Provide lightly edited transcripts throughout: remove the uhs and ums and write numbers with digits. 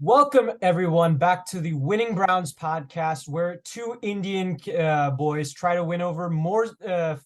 Welcome, everyone, back to the Winning Browns podcast, where two Indian boys try to win over more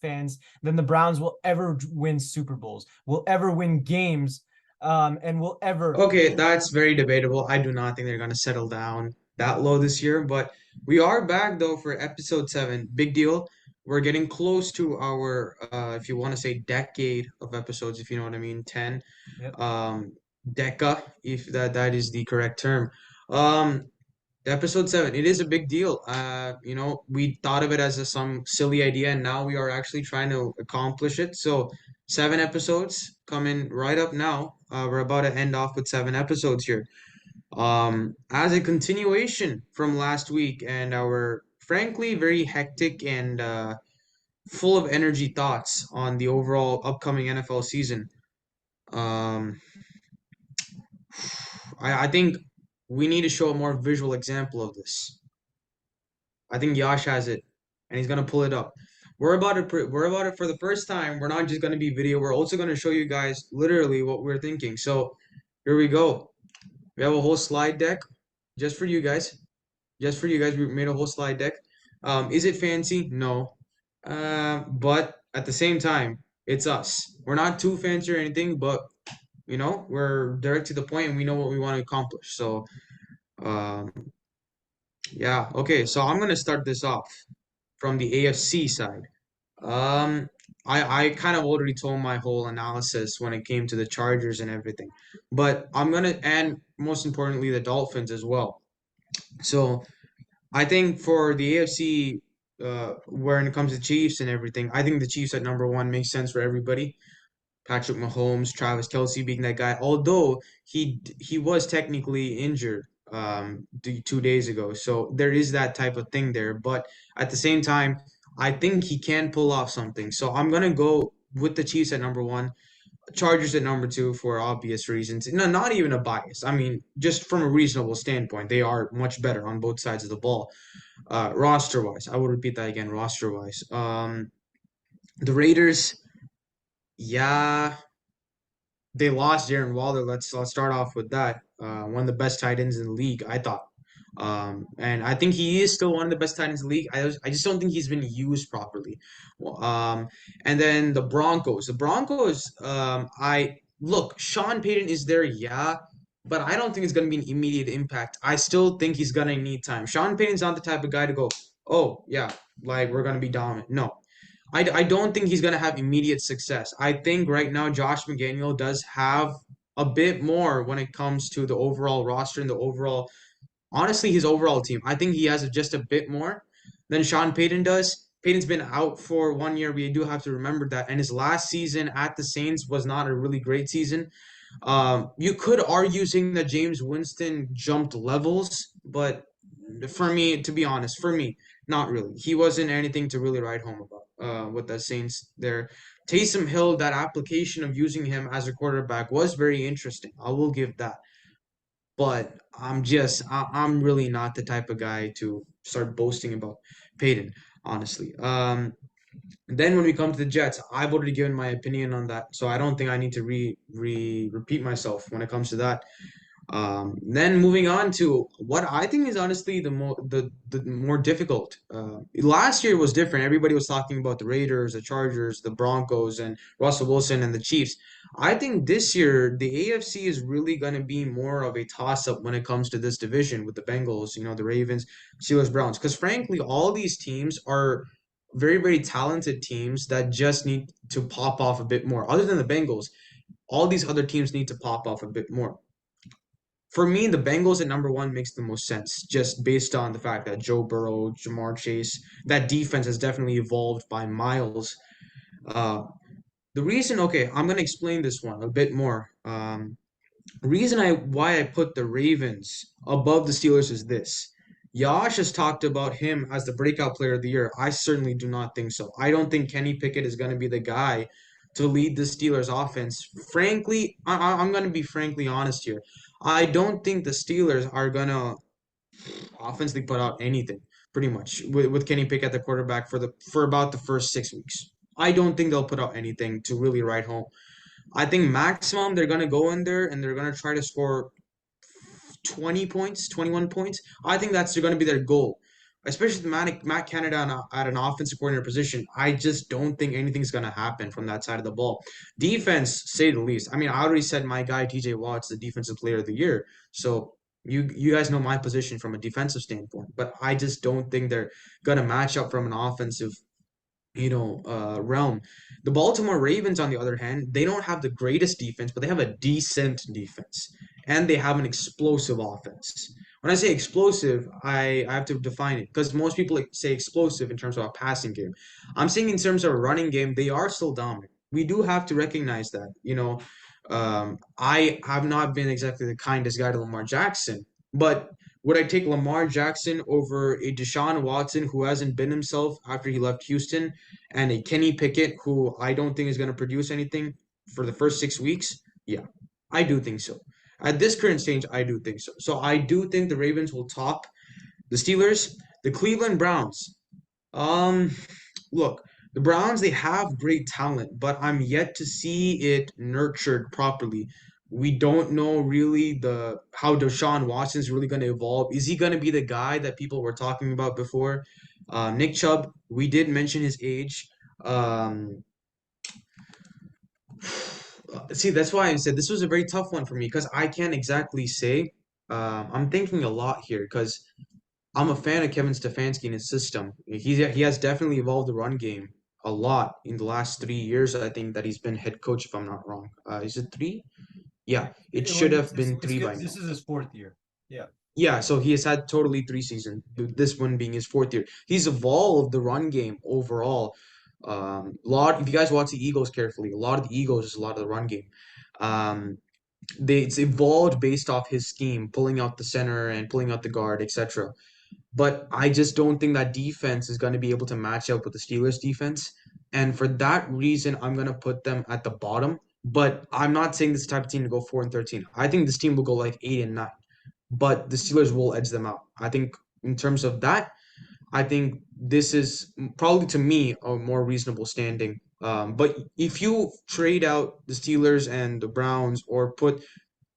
fans than the Browns will ever win Super Bowls, will ever win games, and will ever. Okay, that's very debatable. I do not think they're going to settle down that low this year, but we are back though for episode 7. Big deal. We're getting close to our, if you want to say decade of episodes, if you know what I mean, 10, Yep. um, deca, if that is the correct term. Um, Episode 7, it is a big deal. We thought of it as some silly idea, and now we are actually trying to accomplish it. So, 7 episodes coming right up now. We're about to end off with 7 episodes here. As a continuation from last week and our frankly very hectic and full of energy thoughts on the overall upcoming NFL season. Um, I think we need to show a more visual example of this. I think Yash has it, and he's gonna pull it up. We're about it for the first time. We're not just gonna be video. We're also gonna show you guys literally what we're thinking. So here we go. We have a whole slide deck just for you guys. Just for you guys, we made a whole slide deck. Is it fancy? No. But at the same time, it's us. We're not too fancy or anything, but we're direct to the point and we know what we want to accomplish. So, um, yeah. Okay, so I'm gonna start this off from the AFC side. Um, I kind of already told my whole analysis when it came to the Chargers and everything, but and most importantly, the Dolphins as well. So I think for the AFC, when it comes to Chiefs and everything, I think the Chiefs at number one makes sense for everybody. Patrick Mahomes, Travis Kelce being that guy, although he was technically injured 2 days ago, so there is that type of thing there. But at the same time, I think he can pull off something. So I'm gonna go with the Chiefs at number one, Chargers at number two for obvious reasons. No, not even a bias. I mean, just from a reasonable standpoint, they are much better on both sides of the ball. Roster wise, I will repeat that again. Roster wise, the Raiders, yeah. They lost Darren Waller. Let's start off with that. One of the best tight ends in the league, I thought. And I think he is still one of the best tight ends in the league. I just don't think he's been used properly. And then the Broncos. The Broncos, I look, Sean Payton is there, yeah, but I don't think it's going to be an immediate impact. I still think he's going to need time. Sean Payton's not the type of guy to go, oh, yeah, like we're going to be dominant. No, I don't think he's going to have immediate success. I think right now Josh McDaniel does have a bit more when it comes to the overall roster and the overall, honestly, his overall team. I think he has just a bit more than Sean Payton does. Payton's been out for 1 year. We do have to remember that. And his last season at the Saints was not a really great season. You could argue saying that James Winston jumped levels, but for me, to be honest, for me, not really. He wasn't anything to really write home about with the Saints there. Taysom Hill, that application of using him as a quarterback was very interesting. I will give that. But I'm really not the type of guy to start boasting about Peyton, honestly. Then when we come to the Jets, I've already given my opinion on that, so I don't think I need to repeat myself when it comes to that. Then moving on to what I think is honestly the more difficult. Last year was different. Everybody was talking about the Raiders, the Chargers, the Broncos, and Russell Wilson and the Chiefs. I think this year the AFC is really going to be more of a toss-up when it comes to this division with the Bengals, the Ravens, Steelers, Browns. Because frankly, all these teams are very, very talented teams that just need to pop off a bit more. Other than the Bengals, all these other teams need to pop off a bit more. For me, the Bengals at number one makes the most sense, just based on the fact that Joe Burrow, Jamar Chase, that defense has definitely evolved by miles. Uh, okay, I'm gonna explain this one a bit more. Reason why I put the Ravens above the Steelers is this. Yash has talked about him as the breakout player of the year. I certainly do not think so. I don't think Kenny Pickett is going to be the guy to lead the Steelers offense. Frankly, I'm going to be frankly honest here. I don't think the Steelers are going to offensively put out anything pretty much with Kenny Pickett at the quarterback for about the first 6 weeks. I don't think they'll put out anything to really write home. I think maximum they're gonna go in there and they're gonna try to score 20 points, 21 points. I think that's going to be their goal, especially with Matt Canada at an offensive coordinator position. I just don't think anything's going to happen from that side of the ball. Defense, say the least. I mean, I already said my guy TJ Watt's the defensive player of the year. So you guys know my position from a defensive standpoint, but I just don't think they're going to match up from an offensive realm. The Baltimore Ravens, on the other hand, they don't have the greatest defense, but they have a decent defense, and they have an explosive offense. When I say explosive, I have to define it because most people say explosive in terms of a passing game. I'm saying in terms of a running game, they are still dominant. We do have to recognize that. I have not been exactly the kindest guy to Lamar Jackson, but would I take Lamar Jackson over a Deshaun Watson who hasn't been himself after he left Houston, and a Kenny Pickett who I don't think is going to produce anything for the first 6 weeks? Yeah, I do think so. At this current stage, I do think so. So I do think the Ravens will top the Steelers, the Cleveland Browns. Um, Look, the Browns, they have great talent, but I'm yet to see it nurtured properly. We don't know really the how Deshaun Watson's really going to evolve. Is he going to be the guy that people were talking about before? Nick Chubb, we did mention his age. Um, See, that's why I said this was a very tough one for me because I can't exactly say. I'm thinking a lot here because I'm a fan of Kevin Stefanski and his system. He has definitely evolved the run game a lot in the last 3 years. I think that he's been head coach, if I'm not wrong. Is it three? Yeah, it Well, should have been three by this now. is his fourth year. Yeah. Yeah, so he has had totally 3 seasons. This one being his fourth year. He's evolved the run game overall. Lot. If you guys watch the Eagles carefully, a lot of the Eagles is a lot of the run game. Um, it's evolved based off his scheme, pulling out the center and pulling out the guard, etc. But I just don't think that defense is going to be able to match up with the Steelers defense. And for that reason, I'm going to put them at the bottom. But I'm not saying this type of team to go 4-13. I think this team will go like 8-9. But the Steelers will edge them out. I think in terms of that, I think this is probably to me a more reasonable standing. But if you trade out the Steelers and the Browns or put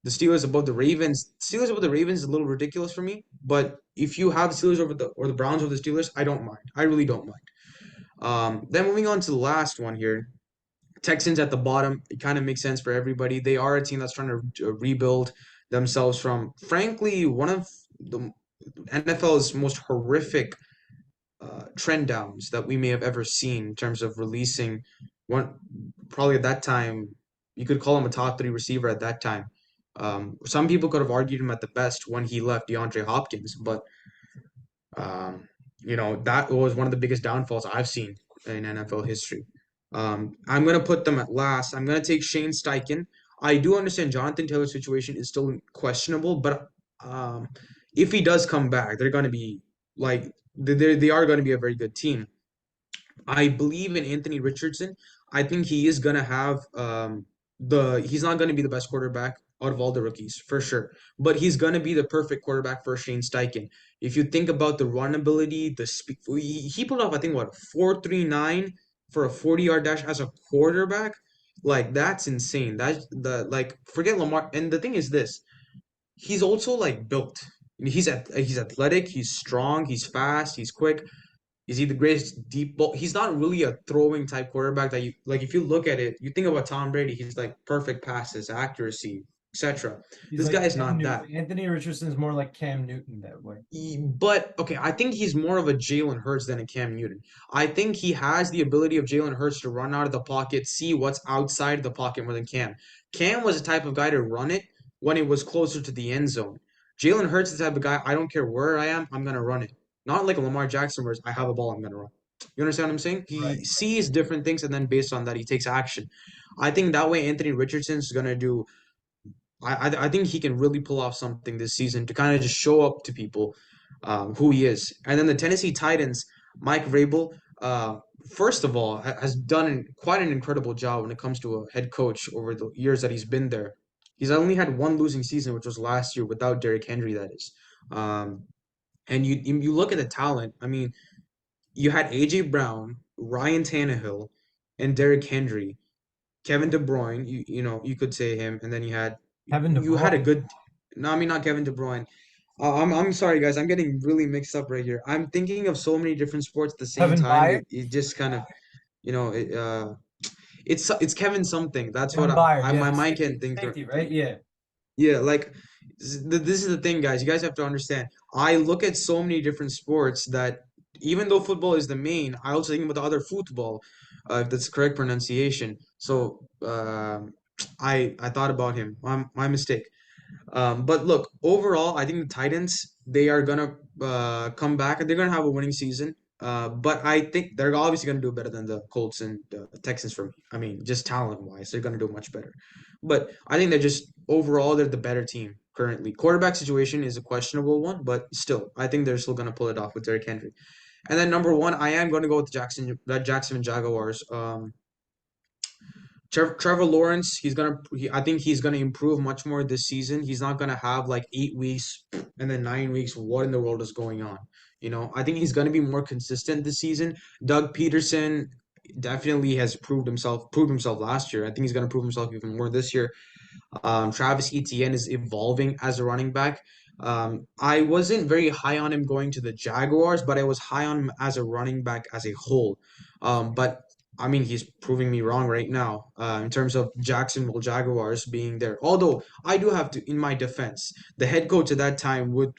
the Steelers above the Ravens. Steelers above the Ravens is a little ridiculous for me, but if you have the Steelers over the Browns over the Steelers, I don't mind. I really don't mind. Then moving on to the last one here, Texans at the bottom. It kind of makes sense for everybody. They are a team that's trying to rebuild themselves from, frankly, one of the NFL's most horrific trend downs that we may have ever seen in terms of releasing one. Probably at that time, you could call him a top three receiver at that time. Some people could have argued him at the best when he left DeAndre Hopkins, but um, that was one of the biggest downfalls I've seen in NFL history. I'm gonna put them at last. I'm gonna take Shane Steichen. I do understand Jonathan Taylor's situation is still questionable, but um, if he does come back, they're gonna be like they are going to be a very good team. I believe in Anthony Richardson. I think he is gonna have the he's not gonna be the best quarterback out of all the rookies for sure, but he's gonna be the perfect quarterback for Shane Steichen. If you think about the run ability, the speed, he put up I think what 4.39 for a 40-yard dash as a quarterback. Like that's insane. That's the like forget Lamar. And the thing is this, he's also like built. He's athletic, he's strong, he's fast, he's quick. Is he the greatest deep ball? He's not really a throwing type quarterback that you like. If you look at it, you think about Tom Brady. He's like perfect passes, accuracy, etc. He's This like guy is Cam not Newton. that. Anthony Richardson's more like Cam Newton that way. But okay, I think he's more of a Jalen Hurts than a Cam Newton. I think he has the ability of Jalen Hurts to run out of the pocket, see what's outside the pocket more than Cam. Cam was the type of guy to run it when it was closer to the end zone. Jalen Hurts is the type of guy, I don't care where I am, I'm gonna run it. Not like Lamar Jackson, where I have a ball, I'm gonna run. You understand what I'm saying? Right. He sees different things and then based on that he takes action. I think that way Anthony Richardson's gonna do I think he can really pull off something this season to kind of just show up to people who he is. And then the Tennessee Titans, Mike Vrabel, first of all, has done quite an incredible job when it comes to a head coach over the years that he's been there. He's only had one losing season, which was last year without Derrick Henry, that is. Um, and you look at the talent. I mean, you had AJ Brown, Ryan Tannehill, and Derrick Henry Kevin De Bruyne, you could say him, and then Kevin De you had a Bruyne. good. No, I mean not Kevin De Bruyne. I'm sorry, guys. I'm getting really mixed up right here. I'm thinking of so many different sports at the same Kevin time. Byer. It just kind of, you know, it, uh, it's Kevin something. That's what Kevin Byer. Yeah, my the mind safety. can't think through. Safety, right? Yeah. Yeah, like this is the thing, guys. You guys have to understand. I look at so many different sports that even though football is the main, I also think about the other football, if that's the correct pronunciation. So I thought about him. My mistake. But look, overall, I think the Titans they are gonna come back and they're gonna have a winning season. But I think they're obviously gonna do better than the Colts and Texans for me. I mean, just talent wise, they're gonna do much better. But I think they're just overall they're the better team currently. Quarterback situation is a questionable one, but still, I think they're still gonna pull it off with Derrick Henry. And then number one, I am going to go with the Jackson Jaguars. Trevor Lawrence, I think he's gonna improve much more this season. He's not gonna have like 8 weeks and then 9 weeks. What in the world is going on? I think he's gonna be more consistent this season. Doug Peterson definitely has proved himself last year. I think he's gonna prove himself even more this year. Travis Etienne is evolving as a running back. I wasn't very high on him going to the Jaguars, but I was high on him as a running back as a whole. But I mean, he's proving me wrong right now in terms of Jacksonville Jaguars being there. Although I do have to, in my defense, the head coach at that time would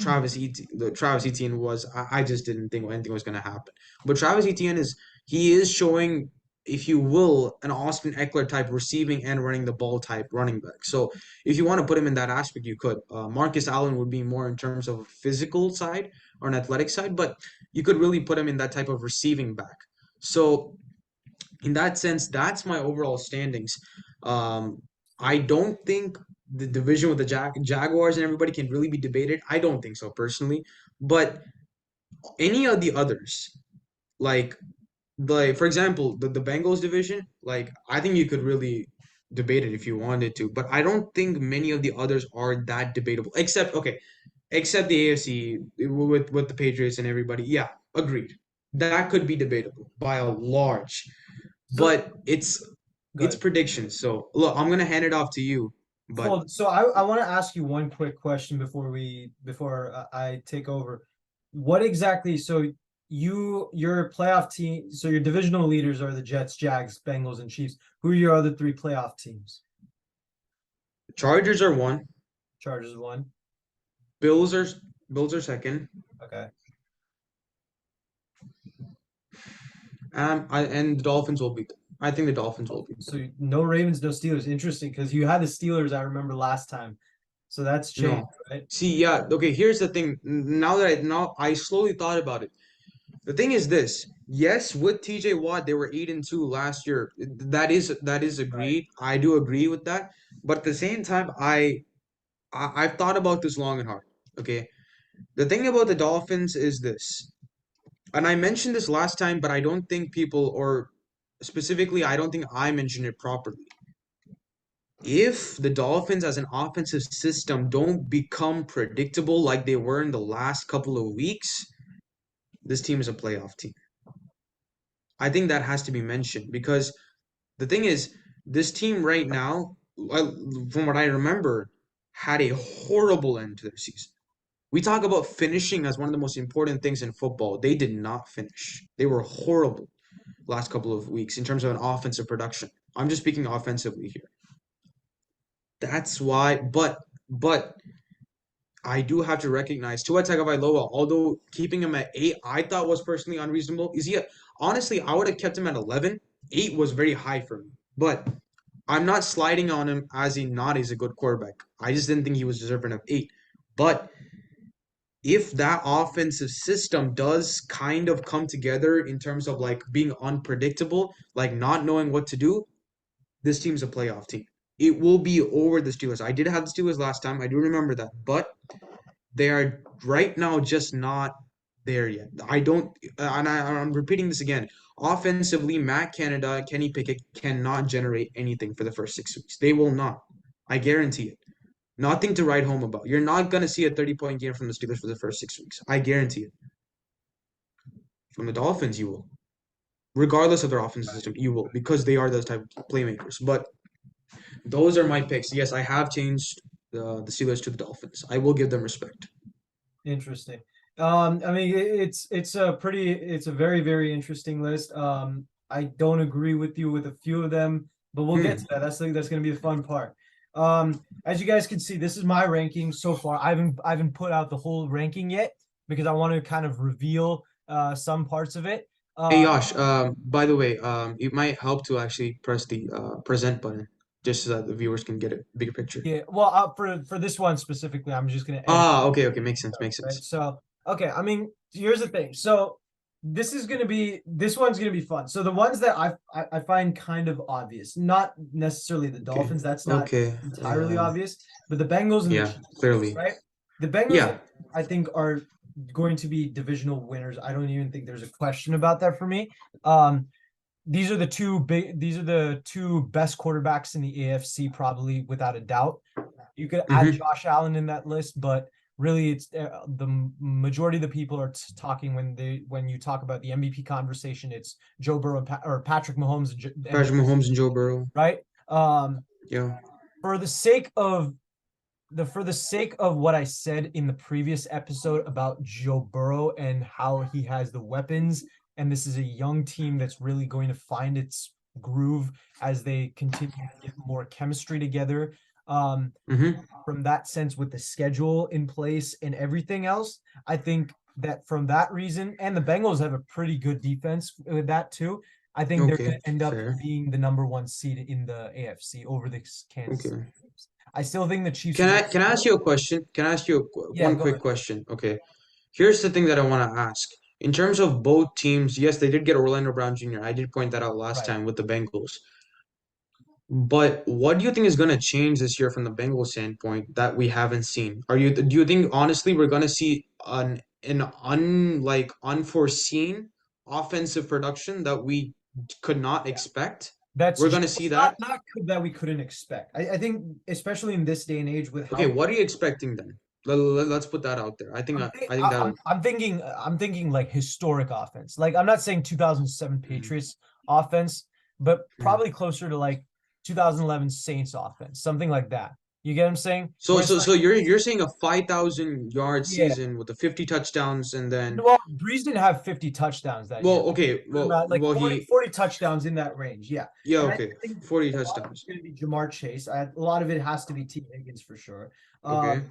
Travis Etienne was I just didn't think anything was gonna happen. But Travis Etienne he is showing, if you will, an Austin Eckler type receiving and running the ball type running back. So if you want to put him in that aspect, you could. Marcus Allen would be more in terms of a physical side or an athletic side, but you could really put him in that type of receiving back. So in that sense, that's my overall standings. Um, I don't think the division with the Jaguars and everybody can really be debated. I don't think so personally, but any of the others, like for example, the Bengals division, like I think you could really debate it if you wanted to, but I don't think many of the others are that debatable. Except the AFC with the Patriots and everybody. Yeah, agreed. That could be debatable by a large, So but it's good. predictions. So look, I'm gonna hand it off to you. But Cool. So I want to ask you one quick question before I take over. What exactly? So your playoff team. So your divisional leaders are the Jets, Jags, Bengals, and Chiefs. Who are your other three playoff teams? Chargers are one, Chargers one. Bills are Bills are second, Okay. and the Dolphins will beat them. I think the Dolphins will beat them. So no Ravens, no Steelers. Interesting, because you had the Steelers. I remember last time. So that's changed, No. right? See, yeah, okay, here's the thing. Now I slowly thought about it. The thing is this. Yes, with TJ Watt, they were 8-2 last year. That is Right. agreed. I do agree with that. But at the same time, I've thought about this long and hard. Okay. The thing about the Dolphins is this. And I mentioned this last time, but I don't think people, or specifically, I don't think I mentioned it properly. If the Dolphins as an offensive system don't become predictable like they were in the last couple of weeks, this team is a playoff team. I think that has to be mentioned because the thing is, this team right now, from what I remember, had a horrible end to their season. We talk about finishing as one of the most important things in football. They did not finish. They were horrible last couple of weeks in terms of an offensive production. I'm just speaking offensively here. That's why, but I do have to recognize Tua Tagovailoa, although keeping him at 8, I thought was personally unreasonable. Honestly, I would have kept him at 11. 8 was very high for me, but I'm not sliding on him as he's a good quarterback. I just didn't think he was deserving of 8. But if that offensive system does kind of come together in terms of like being unpredictable, like not knowing what to do, this team's a playoff team. It will be over the Steelers. I did have the Steelers last time. I do remember that. But they are right now just not there yet. I don't, I'm repeating this again. Offensively, Matt Canada, Kenny Pickett cannot generate anything for the first 6 weeks. They will not. I guarantee it. Nothing to write home about. You're not going to see a 30-point game from the Steelers for the first 6 weeks. I guarantee it. From the Dolphins, you will. regardless of their offensive system, you will because they are those type of playmakers. But those are my picks. Yes, I have changed the Steelers to the Dolphins. I will give them respect. Interesting. I mean, it's a very, very interesting list. I don't agree with you with a few of them, but we'll get to Hmm. that. That's going to be the fun part. As you guys can see, this is my ranking so far. I haven't put out the whole ranking yet because I want to kind of reveal some parts of it. Hey Uh, Yash, by the way, it might help to actually press the present button just so that the viewers can get a bigger picture. yeah, well, for this one specifically, I'm just going to edit. Ah, okay, okay, makes sense, makes Right. sense. So, okay. I mean, here's the thing. So, this one's gonna be fun. So the ones that I find kind of obvious, not necessarily the Okay, Dolphins. That's not okay, entirely obvious, but the Bengals and the yeah, Chiefs, clearly, right? The Bengals, yeah, I think, are going to be divisional winners. I don't even think there's a question about that for me. Um, these are the two best quarterbacks in the AFC, probably without a doubt. You could add mm-hmm, Josh Allen in that list, but really, it's the majority of the people are talking when you talk about the MVP conversation. It's Joe Burrow or Patrick Mahomes and Patrick Mahomes and Joe Burrow, right. yeah, For the sake of what I said in the previous episode about Joe Burrow and how he has the weapons, and this is a young team that's really going to find its groove as they continue to get more chemistry together. Um, mm-hmm, from that sense with the schedule in place and everything else. I think that from that reason, and the Bengals have a pretty good defense with that too. I think they're going okay, to end up fair, being the number one seed in the AFC over the Kansas City okay. Chiefs. I still think the Chiefs are going Can I ask you a question? Can I ask you yeah, one go quick ahead. question? Okay, here's the thing that I want to ask. In terms of both teams, yes, they did get Orlando Brown Jr. I did point that out last Right. time with the Bengals. But what do you think is going to change this year from the Bengals standpoint that we haven't seen? Do you think honestly we're going to see an unforeseen offensive production that we could not Yeah. expect? That's We're going to see not that? that we couldn't expect. I think especially in this day and age with Okay, how what are you expecting then? Let's put that out there. I think that'll I'm thinking like historic offense. Like I'm not saying 2007 Mhm. Patriots offense, but Mhm. probably closer to like 2011 Saints offense, something like that. You get what I'm saying? So Where it's so like, so you're saying a 5,000 yard yeah, season with the 50 touchdowns and then well, Breeze didn't have 50 touchdowns that year. well okay About like well 40, he 40 touchdowns in that range. Yeah. yeah And I okay think 40 a lot of it's touchdowns going to be Jamar Chase. A lot of it has to be T. Higgins for sure. okay.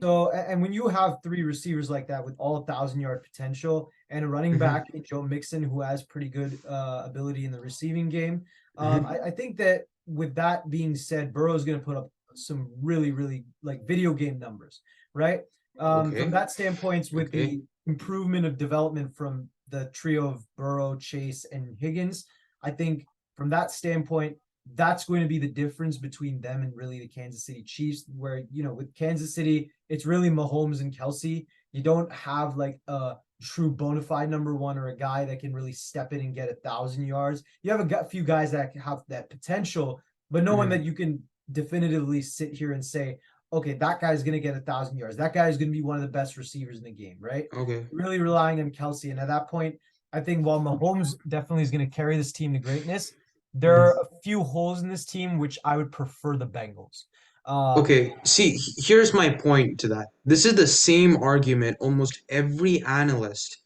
So, and when you have three receivers like that with all 1,000 yard potential and a running Hmm. back in Joe Mixon who has pretty good ability in the receiving game, Hmm. I think that with that being said, Burrow is going to put up some really, really like video game numbers, right? From Okay. that standpoint, with Okay. the improvement of development from the trio of Burrow, Chase, and Higgins, I think from that standpoint, that's going to be the difference between them and really the Kansas City Chiefs, where, with Kansas City, it's really Mahomes and Kelsey. You don't have like a true bona fide number one or a guy that can really step in and get 1,000 yards. You have a few guys that have that potential, but no one that Hmm. you can definitively sit here and say, okay, that guy's going to get 1,000 yards. That guy is going to be one of the best receivers in the game, right? Okay. Really relying on Kelsey. And at that point, I think while Mahomes definitely is going to carry this team to greatness, there Mhm. are a few holes in this team which I would prefer the Bengals. Um, Okay, see, here's my point to that. This is the same argument almost every analyst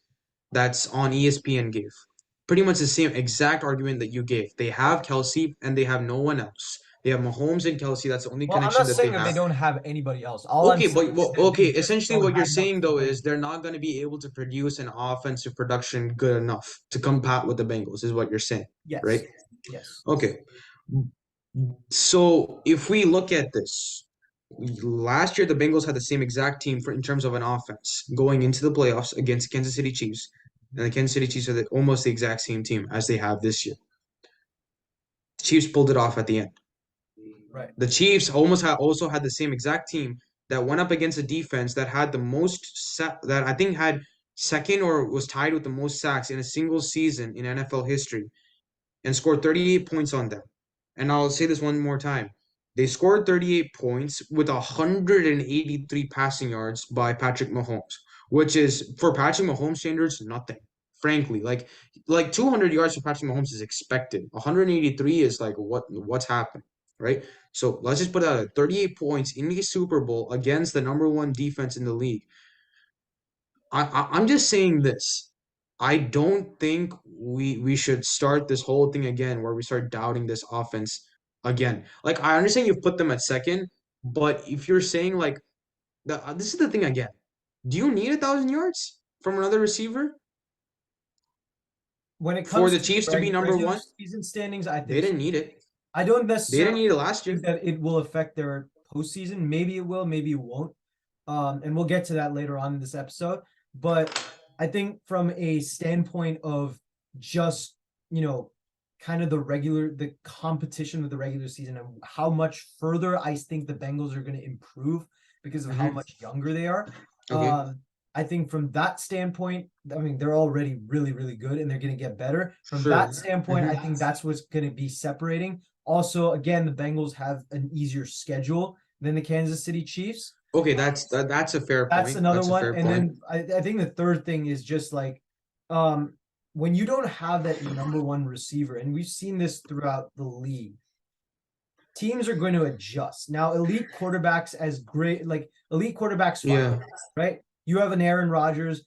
that's on ESPN gave. Pretty much the same exact argument that you gave. They have Kelsey and they have no one else. They have Mahomes and Kelsey. That's the only well, I'm connection not that they saying that they have. don't have anybody else. All I'm Okay, saying but is well, that they okay, just essentially don't what you're have enough saying to though win. is they're not going to be able to produce an offensive production good enough to compete with the Bengals, is what you're saying, right? Yes. Yes. Okay. So if we look at this, last year the Bengals had the same exact team in terms of an offense going into the playoffs against Kansas City Chiefs, and the Kansas City Chiefs are almost the exact same team as they have this year. The Chiefs pulled it off at the end. Right. The Chiefs almost also had the same exact team that went up against a defense that had the that I think had second or was tied with the most sacks in a single season in NFL history and scored 38 points on them. And I'll say this one more time. They scored 38 points with 183 passing yards by Patrick Mahomes, which is for Patrick Mahomes standards, nothing. frankly. Like 200 yards for Patrick Mahomes is expected. 183 is like what's happened, right? So let's just put out at 38 points in the Super Bowl against the number one defense in the league. I'm just saying this. I don't think we should start this whole thing again where we start doubting this offense again. Like I understand you've put them at second, but if you're saying like this is the thing again. Do you need 1,000 yards from another receiver When it for comes the to the Chiefs to be number regular one? season standings, I They think so. didn't need it. I don't They didn't necessarily need it last think year. that it will affect their postseason. Maybe it will, maybe it won't. And we'll get to that later on in this episode. But I think from a standpoint of just, you know, kind of the competition of the regular season and how much further I think the Bengals are going to improve because of how Hmm. much younger they are. Okay. I think from that standpoint, I mean, they're already really, really good and they're going to get better. From that Sure. standpoint, Hmm. I think that's what's going to be separating. Also, again, the Bengals have an easier schedule than the Kansas City Chiefs. Okay, that's a fair That's point. another That's a one. fair And point. then I think the third thing is just like um when you don't have that number one receiver, and we've seen this throughout the league, teams are going to adjust. Now, elite quarterbacks as great, like elite quarterbacks, fine, Yeah. right? You have an Aaron Rodgers.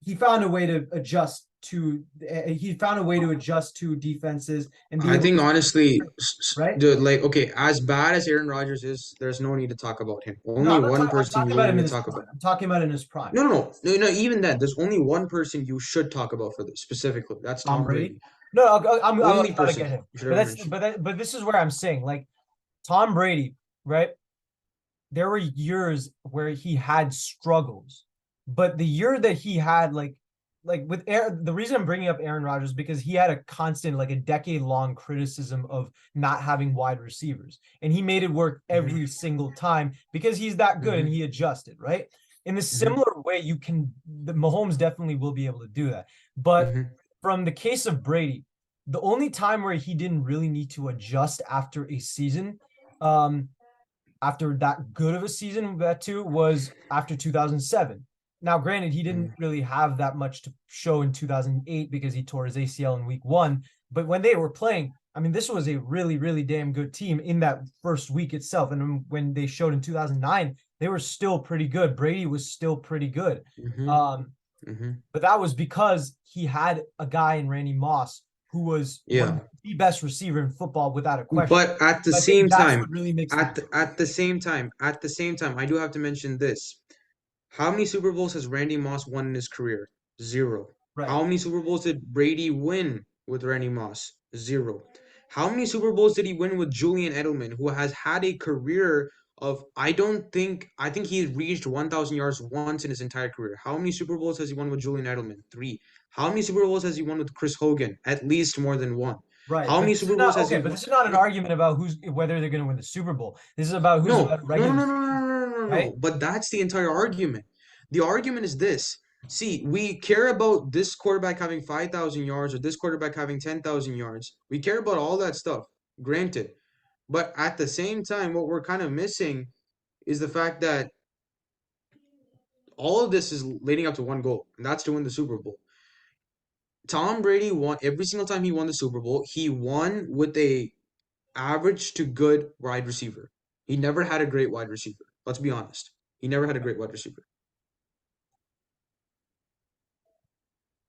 He found a way to adjust to he found a way to adjust to defenses and be I able think to, honestly, right? dude, like, okay, as bad as Aaron Rodgers is, there's no need to talk about him. No, Only one I'm person talking you about really him need in to his talk prime. about. I'm talking about in his prime. No. Even then, there's only one person you should talk about for this specifically. That's Tom Tom Brady. Brady. No, I'm Only about to person get him, you should but ever that's mention. but this is where I'm saying like Tom Brady, right? There were years where he had struggles, but the year that he had like with Aaron, the reason I'm bringing up Aaron Rodgers because he had a constant like a decade long criticism of not having wide receivers, and he made it work Hmm. every single time because he's that good and Hmm. he adjusted right. In a Hmm. similar way, the Mahomes definitely will be able to do that, but Hmm. from the case of Brady, the only time where he didn't really need to adjust after a season, um, after that good of a season, that too was after 2007. Now, granted, he didn't really have that much to show in 2008 because he tore his ACL in week one. But when they were playing, I mean, this was a really, really damn good team in that first week itself. And when they showed in 2009, they were still pretty good. Brady was still pretty good. Hmm. Um, Hmm. but that was because he had a guy in Randy Moss who was one of Yeah. the best receiver in football without a question. But at the I think same that's time, what really makes the at the same time, I do have to mention this. How many Super Bowls has Randy Moss won in his career? Zero. right. How many Super Bowls did Brady win with Randy Moss? Zero. How many Super Bowls did he win with Julian Edelman, who has had a career of, I think he's reached 1,000 yards once in his entire career. How many Super Bowls has he won with Julian Edelman? Three. How many Super Bowls has he won with Chris Hogan? At least more than one. Right, How but many this is Super not Bowls has okay. he But won? this is not an No, argument about who's whether they're going to win the Super Bowl. This is about who's a no, better no, no, regular no, no, season, no, no, no, no, right? no. But that's the entire argument. The argument is this. See, we care about this quarterback having 5,000 yards or this quarterback having 10,000 yards. We care about all that stuff, granted. But at the same time, what we're kind of missing is the fact that all of this is leading up to one goal, and that's to win the Super Bowl. Tom Brady won every single time he won the Super Bowl. He won with a average to good wide receiver. He never had a great wide receiver. Let's be honest. He never had a great wide receiver.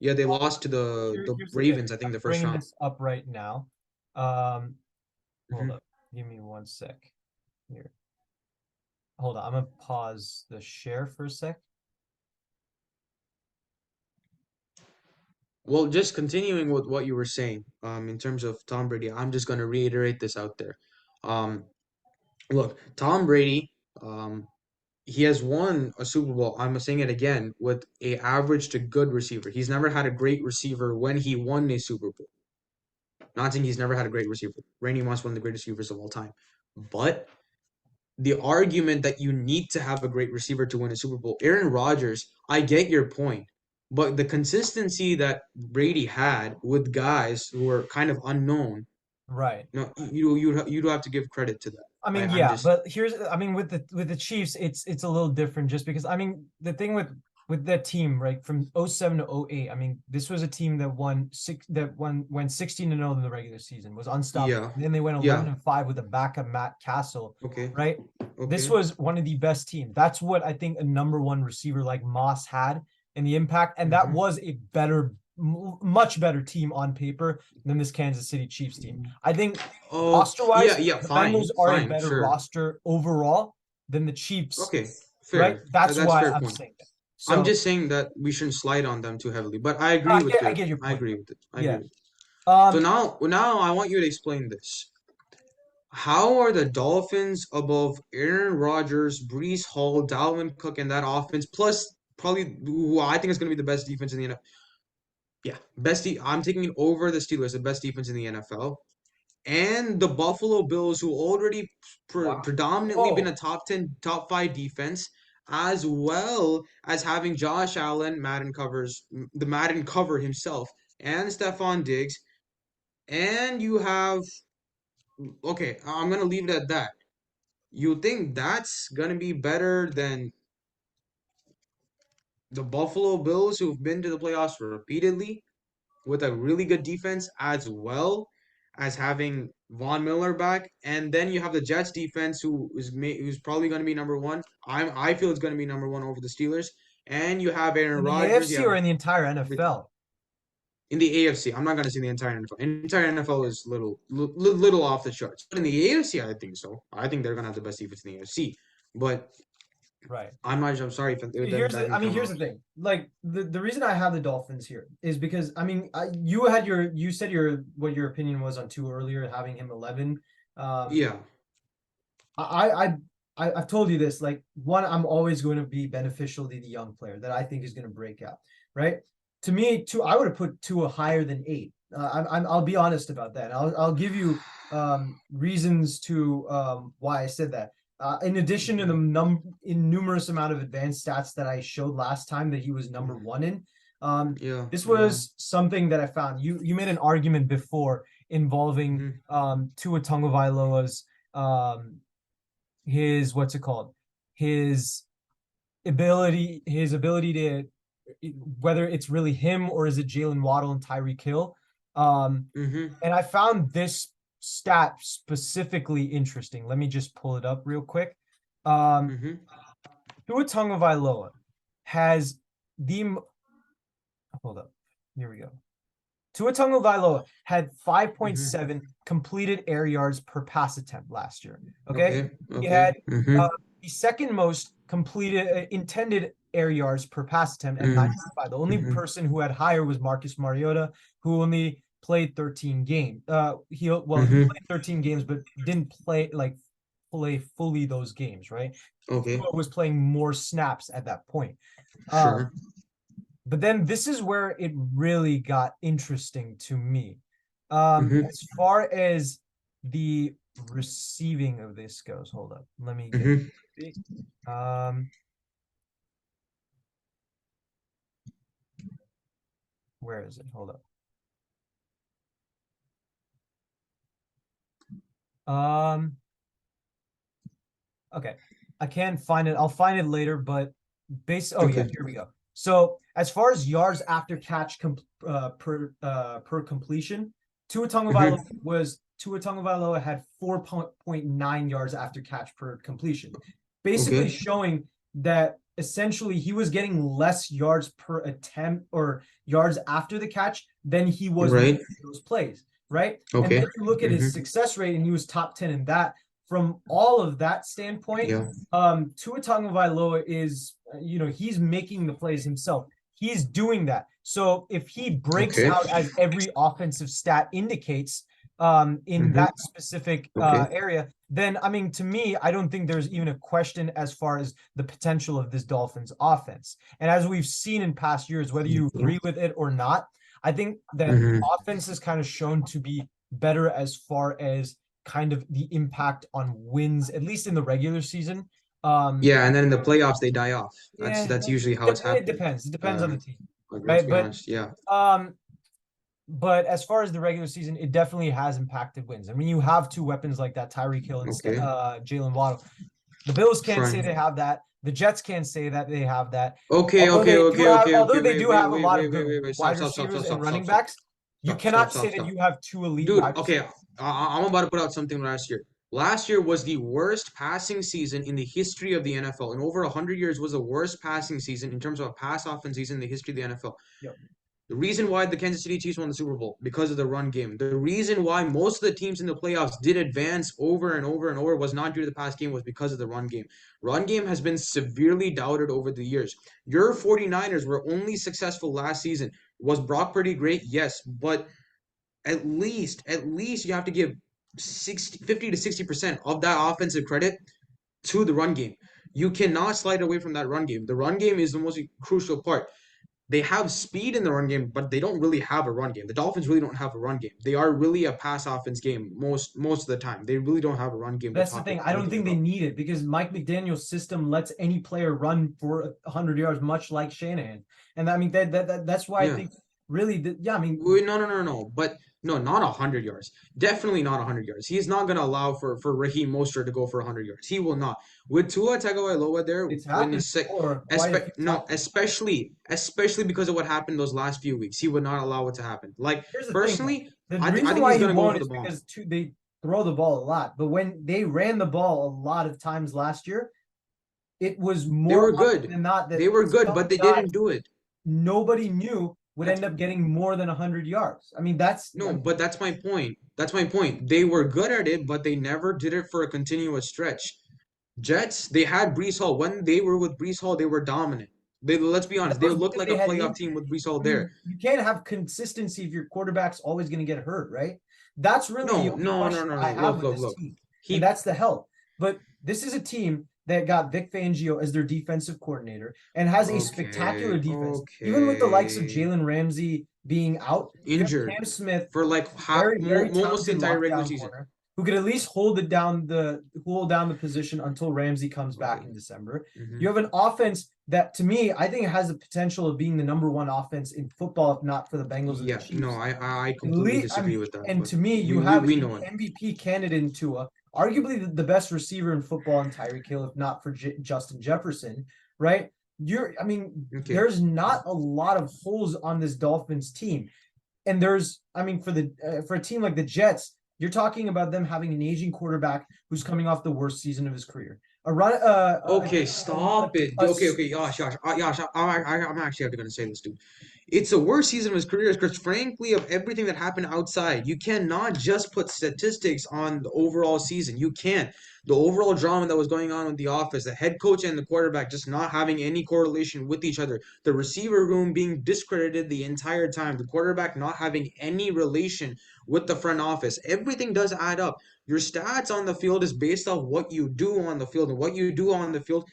Yeah, they lost to the Here's the thing. Ravens, I think, I'm the first bringing round. this up right now. Um, hold Hmm. up. Give me one sec. Here. Hold on. I'm gonna pause the share for a sec. Well, just continuing with what you were saying, in terms of Tom Brady, I'm just gonna reiterate this out there. Um, look, Tom Brady, he has won a Super Bowl. I'm saying it again with a average to good receiver. He's never had a great receiver when he won a Super Bowl. Not saying he's never had a great receiver. Randy Moss, one of the greatest receivers of all time. But the argument that you need to have a great receiver to win a Super Bowl, Aaron Rodgers, I get your point. But the consistency that Brady had with guys who were kind of unknown, Right. no, you do have to give credit to that. I mean, I'm yeah, just but here's I mean with the Chiefs, it's a little different just because I mean the thing with with that team, right, from 07 to 08, I mean, this was a team that went 16-0 in the regular season, was unstoppable. Yeah. And then they went Yeah. 11-5 with a backup Matt Castle, Okay. right? This Okay. was one of the best teams. That's what I think a number one receiver like Moss had in the impact. And that was a much better team on paper than this Kansas City Chiefs team. I think Oh, roster-wise, yeah, yeah, the Bengals fine, are a fine, better sure. roster overall than the Chiefs, Okay, right? fair. That's That's why fair I'm point. saying that. I'm So just saying that we shouldn't slide on them too heavily, but I I agree with get I it. get your I point. agree with it. I agree Yeah. with it. So Um, now I want you to explain this. How are the Dolphins above Aaron Rodgers, Brees Hall, Dalvin Cook, and that offense, plus probably who I think is going to be the best defense in the NFL? Yeah, I'm taking it over the Steelers, the best defense in the NFL, and the Buffalo Bills, who already wow. predominantly been a Whoa. top 10, top 5 defense, as well as having Josh Allen, the Madden cover himself, and Stephon Diggs, and you have okay, I'm gonna leave it at that. You think that's gonna be better than the Buffalo Bills, who've been to the playoffs repeatedly with a really good defense, as well as having Von Miller back, and then you have the Jets defense, who's probably going to be number one. I feel it's going to be number one over the Steelers, and you have Aaron In the Rodgers. You AFC have or in the entire everything NFL? in the AFC. I'm not going to say the entire NFL. Entire NFL is little off the charts, but in the AFC, I think so. I think they're going to have the best defense in the AFC, but. Right. I'm sorry if that I didn't mean, come here's out. the thing. Like the reason I have the Dolphins here is because I mean, you said what your opinion was on two earlier, having him 11. Um, Yeah. I I've told you this. Like one, I'm always going to be beneficial to the young player that I think is going to break out. Right. To me, two, I would have put Tua higher than 8. I'll be honest about that. I'll give you reasons to why I said that. In addition to the numerous amount of advanced stats that I showed last time that he was number one in, Yeah. this Yeah. was something that I found. You made an argument before involving Mhm. Tua Tagovailoa's his what's it called, his ability to, whether it's really him or is it Jalen Waddle and Tyreek Hill. Mhm. And I found this stat specifically interesting. Let me just pull it up real quick. Um, Mhm. Tua Tagovailoa has the hold up. Here we go. Tua Tagovailoa had Mhm. 5.7 completed air yards per pass attempt last year. Okay, Okay. he Okay. had uh, Mhm. the second most completed intended air yards per pass attempt at Mhm. 9.5. The only Mhm. person who had higher was Marcus Mariota, who only played 13 games. He Mhm. played 13 games, but didn't play fully those games. Right, Okay. Tua was playing more snaps at that point. Um, Sure. but then this is where it really got interesting to me. Mhm. As far as the receiving of this goes, hold up. Let me get Mhm. it. Um, where is it? Hold up. Okay. I can't find it. I'll find it later, but oh yeah, Okay. here we go. So as far as yards after catch per completion, Mhm. Tua Tagovailoa had 4.9 yards after catch per completion, basically Okay. showing that essentially he was getting less yards per attempt or yards after the catch than he was Right. making those plays, right? And Okay. then you look at his Mhm. success rate, and he was top 10 in that. From all of that standpoint, Yeah. Tua Tagovailoa is, he's making the plays himself. He's doing that. So if he breaks Okay. out as every offensive stat indicates, in Mhm. that specific Okay. area, then I mean, to me, I don't think there's even a question as far as the potential of this Dolphins offense. And as we've seen in past years, whether you agree with it or not, I think that the Mhm. offense is kind of shown to be better as far as kind of the impact on wins, at least in the regular season. Yeah, and then in the playoffs they die off. Yeah, That's usually how it's it happened. depends. It depends on the Um, team, let's right? be honest. Yeah. Um, but as far as the regular season, it definitely has impacted wins. I mean, you have two weapons like that, Tyreek Hill and Okay. Jalen Waddle. The Bills can't say Fine. they have that. The Jets can't say that they have that. Okay, okay, okay, okay, Although okay. they Wait, do wait, have a wait, lot wait, of wait, good wait, wait. Stop, wide stop, stop, receivers stop, and stop, stop, running stop, backs, you stop, stop, cannot say stop, that stop. you have two elite Dude, wide okay, receivers. I'm about to put out something last year. Last year was the worst passing season in the history of the NFL. In over 100 years was the worst passing season in terms of a pass offense season in the history of the NFL. Yep. The reason why the Kansas City Chiefs won the Super Bowl because of the run game. The reason why most of the teams in the playoffs did advance over and over and over was not due to the pass game, was because of the run game. Run game has been severely doubted over the years. Your 49ers were only successful last season. Was Brock Purdy great? Yes, but at least you have to give 50 to 60% of that offensive credit to the run game. You cannot slide away from that run game. The run game is the most crucial part. They have speed in the run game, but they don't really have a run game. The Dolphins really don't have a run game. They are really a pass offense game most of the time. They really don't have a run game to That's the talk thing. about I don't anything think they about. need it because Mike McDaniel's system lets any player run for 100 yards, much like Shanahan. And I mean that's why I Yeah. think really, yeah. I mean, Wait, no, no, no, no. But no, not 100 yards. Definitely not 100 yards. He's not gonna allow for Raheem Mostert to go for 100 yards. He will not. With Tua Tagovailoa there, it's when happened his sec, before quite a few no, times. especially because of what happened those last few weeks, he would not allow it to happen. Like Here's the thing, though. personally, The I reason think why he's he gonna go won't for the is ball. because they throw the ball a lot. But when they ran the ball a lot of times last year, it was They more were often good. than not that They were good, some but they guy didn't do it. nobody knew would That's end up getting more than 100 yards. I mean, no, but that's my point. That's my point. They were good at it, but they never did it for a continuous stretch. Jets, they had Brees Hall. When they were with Brees Hall, they were dominant. Let's be honest, that they was looked because like they a had playoff injuries. team with Brees Hall I there. mean, you can't have consistency if your quarterback's always going to get hurt, right? That's really the No, only no, no, question no, I no. have Look, with look, this look. team, and He that's the health. But this is a team that got Vic Fangio as their defensive coordinator and has a spectacular okay, defense. Even with the likes of okay. Jalen Ramsey being out, you have Injured Cam Smith, for like very, very almost the talented entire regular lockdown season. corner who could at least hold down the position until Ramsey comes back Okay. in December. Hmm. You have an offense that, to me, I think has the potential of being the number one offense in football, if not for the Bengals and the Yeah, no, Chiefs. I At completely least, I disagree mean, with that, and but to me, you we have we an know it. MVP candidate in Tua, arguably the best receiver in football in Tyreek Hill, if not for Justin Jefferson, right? I mean, Okay. there's not a lot of holes on this Dolphins team. And I mean, for a team like the Jets, you're talking about them having an aging quarterback who's coming off the worst season of his career. A run, Okay, stop it. Okay, okay, Yash, I'm actually gonna say this, dude. It's the worst season of his career because, frankly, of everything that happened outside, you cannot just put statistics on the overall season. You can't. The overall drama that was going on with the office, the head coach and the quarterback just not having any correlation with each other, the receiver room being discredited the entire time, the quarterback not having any relation with the front office. Everything does add up. Your stats on the field is based off what you do on the field, and what you do on the field,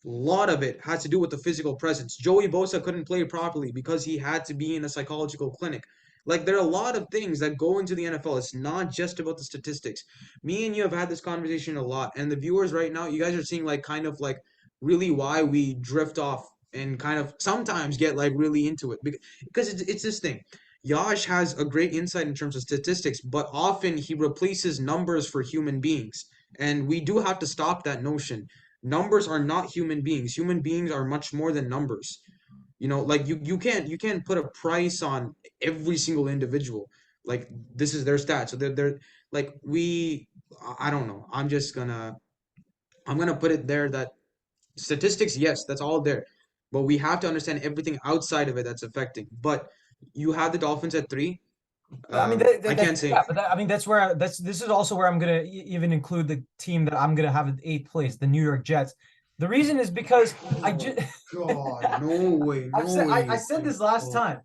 a lot of it has to do with the physical presence. Joey Bosa couldn't play properly because he had to be in a psychological clinic. Like, there are a lot of things that go into the NFL. It's not just about the statistics. Me and you have had this conversation a lot, and the viewers right now, you guys are seeing like kind of like really why we drift off and kind of sometimes get like really into it because it's this thing. Yash has a great insight in terms of statistics, but often he replaces numbers for human beings. And we do have to stop that notion. Numbers are not human beings. Human beings are much more than numbers. Like you can't put a price on every single individual. Like, this is their stats. So they're like I don't know. I'm gonna put it there that statistics, yes, that's all there. But we have to understand everything outside of it that's affecting. But you have the Dolphins at 3. I mean, I can't yeah, say. but I mean, this is also where I'm gonna even include the team that I'm gonna have in eighth place, the New York Jets. The reason is because I Oh just God, no way, no way I you're said putting. this last Oh, time.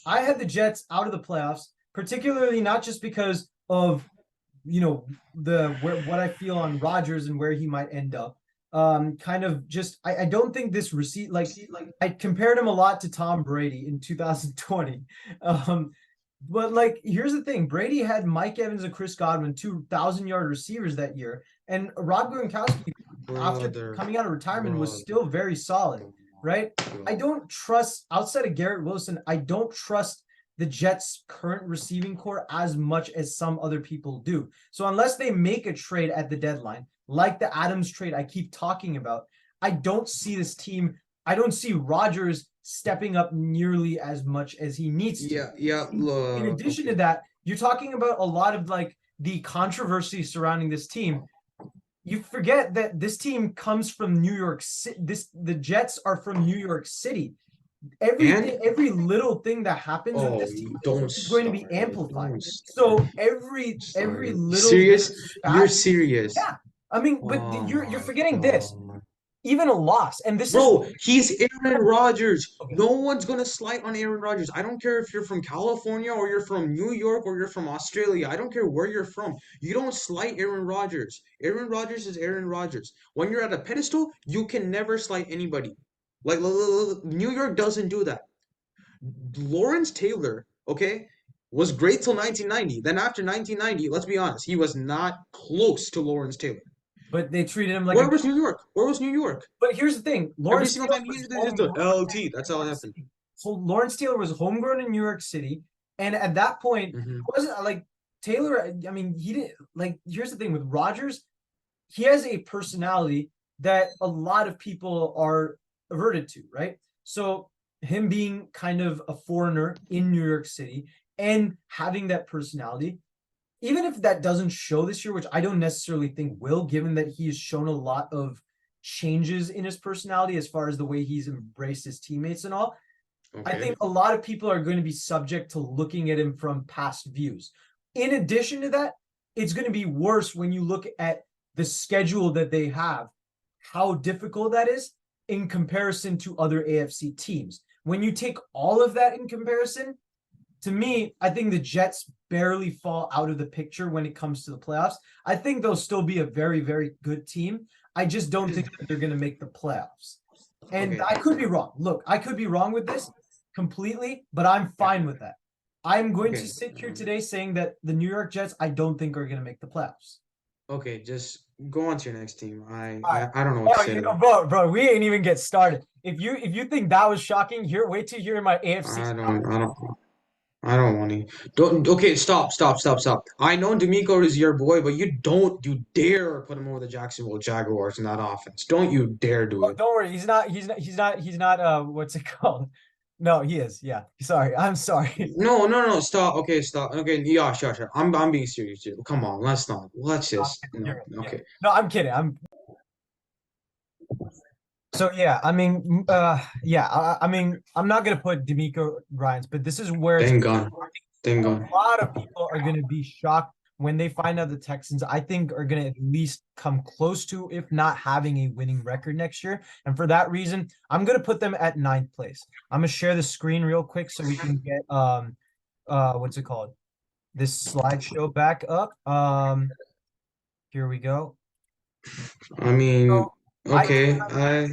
I had the Jets out of the playoffs, particularly not just because of what I feel on Rodgers and where he might end up. Kind of just I don't think this receipt like I compared him a lot to Tom Brady in 2020. But like here's the thing: Brady had Mike Evans and Chris Godwin, 2,000-yard receivers that year, and Rob Gronkowski, after brother, coming out of retirement, was brother, still very solid, come right? on, I bro. don't trust outside of Garrett Wilson. I don't trust the Jets' current receiving core as much as some other people do. So unless they make a trade at the deadline, like the Adams trade I keep talking about, I don't see this team. I don't see Rodgers stepping up nearly as much as he needs to. Yeah. In addition to Okay. that, you're talking about a lot of like the controversy surrounding this team. You forget that this team comes from New York City. The Jets are from New York City. Everything, And every little thing that happens with oh, this team don't is going to start. be amplified. Don't start. So every little bit Serious? of You're spat, serious? yeah. I mean, but Oh you're my forgetting this. God. Even a loss, and this is Bro, he's Aaron Rodgers. okay. No one's gonna slight on Aaron Rodgers. I don't care if you're from California or you're from New York or you're from Australia. I don't care where you're from. You don't slight Aaron Rodgers. Aaron Rodgers is Aaron Rodgers. When you're at a pedestal, you can never slight anybody. Like New York doesn't do that. Lawrence Taylor, okay, was great till 1990. Then after 1990, let's be honest, he was not close to Lawrence Taylor. But they treated him like a. Where was New York? Where was New York? But here's the thing: Every Lawrence single Taylor time he was used it, just a homegrown LT. That's in New how it York happened. City. So Lawrence Taylor was homegrown in New York City, and at that point, Hmm. it wasn't like Taylor. I mean, he didn't like. Here's the thing with Rodgers: he has a personality that a lot of people are averted to, right? So him being kind of a foreigner in New York City and having that personality, even if that doesn't show this year, which I don't necessarily think will, given that he has shown a lot of changes in his personality as far as the way he's embraced his teammates and all. I Okay. think a lot of people are going to be subject to looking at him from past views. In addition to that, it's going to be worse when you look at the schedule that they have, how difficult that is in comparison to other AFC teams. When you take all of that in comparison, to me, I think the Jets barely fall out of the picture when it comes to the playoffs. I think they'll still be a very, very good team. I just don't think that they're going to make the playoffs. And Okay. I could be wrong. Look, I could be wrong with this completely, but I'm Yeah. fine with that. I'm going to Okay. sit here today saying that the New York Jets, I don't think are going to make the playoffs. Okay. Just go on to your next team. I All right. I, I don't know what to Oh, say to that. bro, we ain't even get started. If you think that was shocking, here, wait till you hear my AFC. I don't. I don't. I don't want to. Don't. Okay. Stop. I know D'Amico is your boy, but you dare put him over the Jacksonville Jaguars in that offense. Don't you dare do Oh, it. don't worry, he's not. What's it called? No, he is. Yeah. Sorry, I'm sorry. No. Stop. Okay. Stop. Okay. Yeah. Sure. I'm being serious here. Come on. Let's not. Let's No, I'm just kidding. You're no. right. Yeah. Okay. No, I'm kidding. I'm so yeah. I mean, yeah. I mean, I'm not gonna put D'Amico Ryans, but this is where it's. Thank God. Thank A God. lot of people are gonna be shocked when they find out the Texans, I think, are going to at least come close to, if not having a winning record next year. And for that reason, I'm going to put them at ninth place. I'm going to share the screen real quick so we can get what's it called? This slideshow back up. Here we go. I mean, So I do okay. have I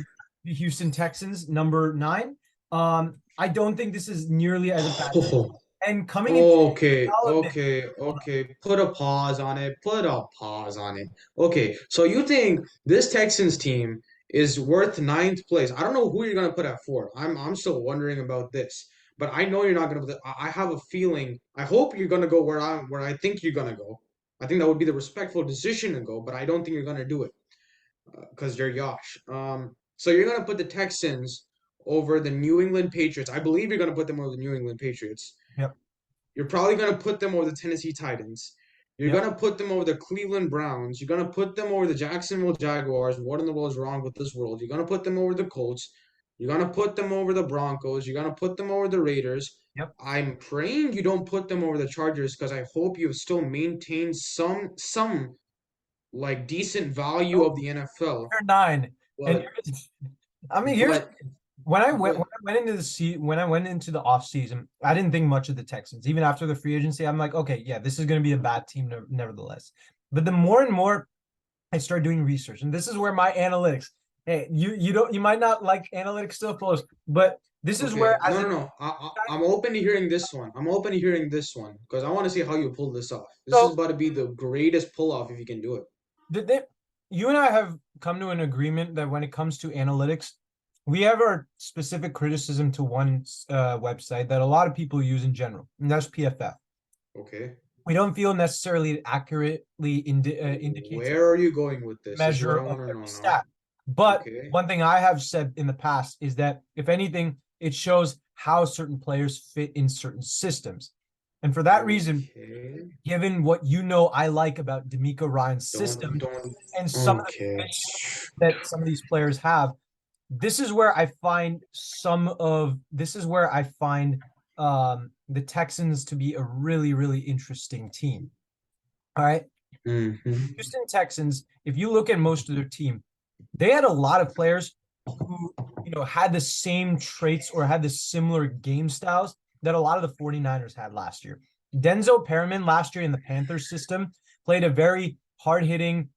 the Houston Texans number 9. I don't think this is nearly as a bad team. And coming into development, hold on. Okay. Put a pause on it. Put a pause on it. Okay, so you think this Texans team is worth ninth place? I don't know who you're gonna put at four. I'm still wondering about this, but I know you're not gonna. I have a feeling. I hope you're gonna go where I think you're gonna go. I think that would be the respectful decision to go, but I don't think you're gonna do it because you're Yosh. So you're gonna put the Texans over the New England Patriots. I believe you're gonna put them over the New England Patriots. Yep. You're probably going to put them over the Tennessee Titans. You're Yep. going to put them over the Cleveland Browns. You're going to put them over the Jacksonville Jaguars. What in the world is wrong with this world? You're going to put them over the Colts. You're going to put them over the Broncos. You're going to put them over the Raiders. Yep. I'm praying you don't put them over the Chargers because I hope you still maintain some like decent value Nope. of the NFL. You're 9. And But I mean, here's but when but I went into when I went into the off season, I didn't think much of the Texans. Even after the free agency, I'm like, okay, yeah, this is going to be a bad team nevertheless. But the more and more I started doing research, and this is where my analytics. Hey, you might not like analytics still post, but this is okay. where as a No. I'm open to hearing this one. I'm open to hearing this one because I want to see how you pull this off. This is so about to be the greatest pull off if you can do it. you and I have come to an agreement that when it comes to analytics, we have our specific criticism to one website that a lot of people use in general, and that's PFF. Okay. We don't feel necessarily accurately indicates Where are you going with this? This is what measure I of want to every know now. stat. But Okay. one thing I have said in the past is that if anything, it shows how certain players fit in certain systems. And for that reason, Okay. given what you know I like about D'Amico Ryan's Don't system don't. and some of the Okay. that some of these players have, this is where I find the Texans to be a really, really interesting team. All right. Mm-hmm. Houston Texans, if you look at most of their team, they had a lot of players who, had the same traits or had the similar game styles that a lot of the 49ers had last year. Denzel Perriman last year in the Panthers system played a very hard hitting,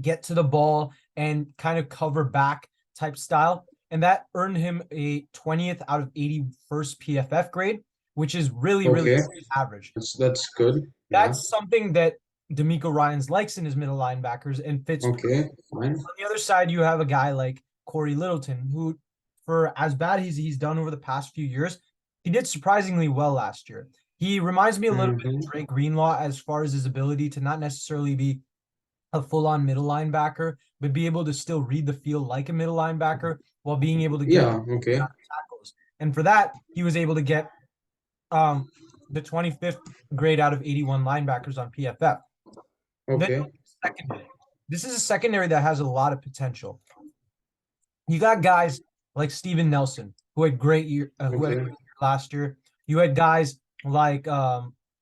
get to the ball and kind of cover back type style. And that earned him a 20th out of 81st PFF grade, which is really, really Okay. average. That's good. Yeah. That's something that D'Amico Ryans likes in his middle linebackers and fits. Okay. Fine. On the other side, you have a guy like Corey Littleton, who, for as bad as he's done over the past few years, he did surprisingly well last year. He reminds me a little bit Mm-hmm. of Dre Greenlaw as far as his ability to not necessarily be a full-on middle linebacker, but be able to still read the field like a middle linebacker while being able to get Yeah. Okay. tackles. And for that, he was able to get um, the 25th grade out of 81 linebackers on PFF. Then Okay. secondary. This is a secondary that has a lot of potential. You got guys like Steven Nelson, who had a Okay. great year last year. You had guys like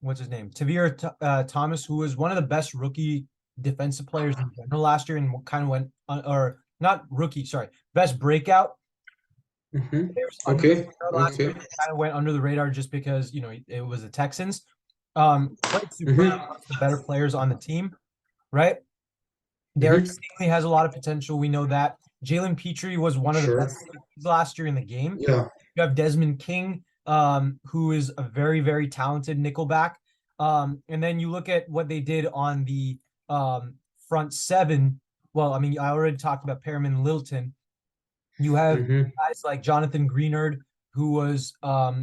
what's his name, Tavir Thomas, who was one of the best rookie defensive players in general last year, and kind of went or not rookie, sorry, best breakout. Mm-hmm. Players under the Okay. radar last Okay. year, kind of went under the radar just because it was the Texans. Played superb, Mm-hmm. the better players on the team, right? Derek Mm-hmm. Stingley has a lot of potential. We know that. Jalen Petrie was one of the Sure. best last year in the game. Yeah. You have Desmond King, who is a very, very talented nickelback. And then you look at what they did on the front seven. Well, I mean, I already talked about Perriman and Littleton. You have Mm-hmm. guys like Jonathan Greenard, who was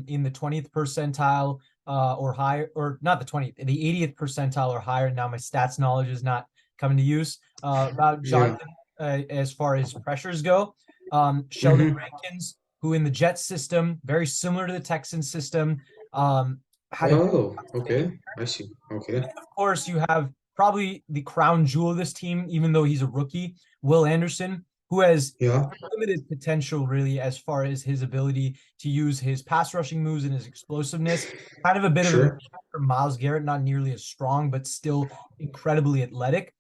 in the 20th percentile or higher, or not the 20th, the 80th percentile or higher. Now my stats knowledge is not coming to use about Yeah. Jonathan as far as pressures go. Sheldon Mm-hmm. Rankins, who in the Jets system, very similar to the Texans system, had a Oh, okay. I see. Okay. of course, you have probably the crown jewel of this team, even though he's a rookie, Will Anderson, who has Yeah. limited potential really as far as his ability to use his pass rushing moves and his explosiveness. Kind of a bit of a Sure. for Miles Garrett, not nearly as strong, but still incredibly athletic.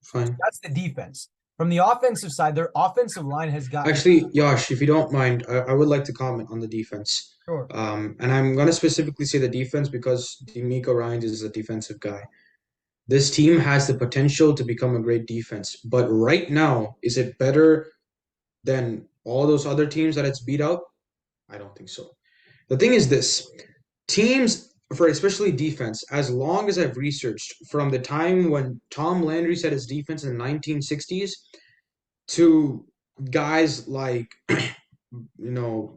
Fine. That's the defense. From the offensive side, their offensive line has gotten Actually, Yash, if you don't mind, I would like to comment on the defense. sure. And I'm gonna specifically say the defense because D'Amico Ryans is a defensive guy. This team has the potential to become a great defense, but right now, is it better than all those other teams that it's beat out? I don't think so. The thing is this, teams for especially defense, as long as I've researched from the time when Tom Landry set his defense in the 1960s to guys like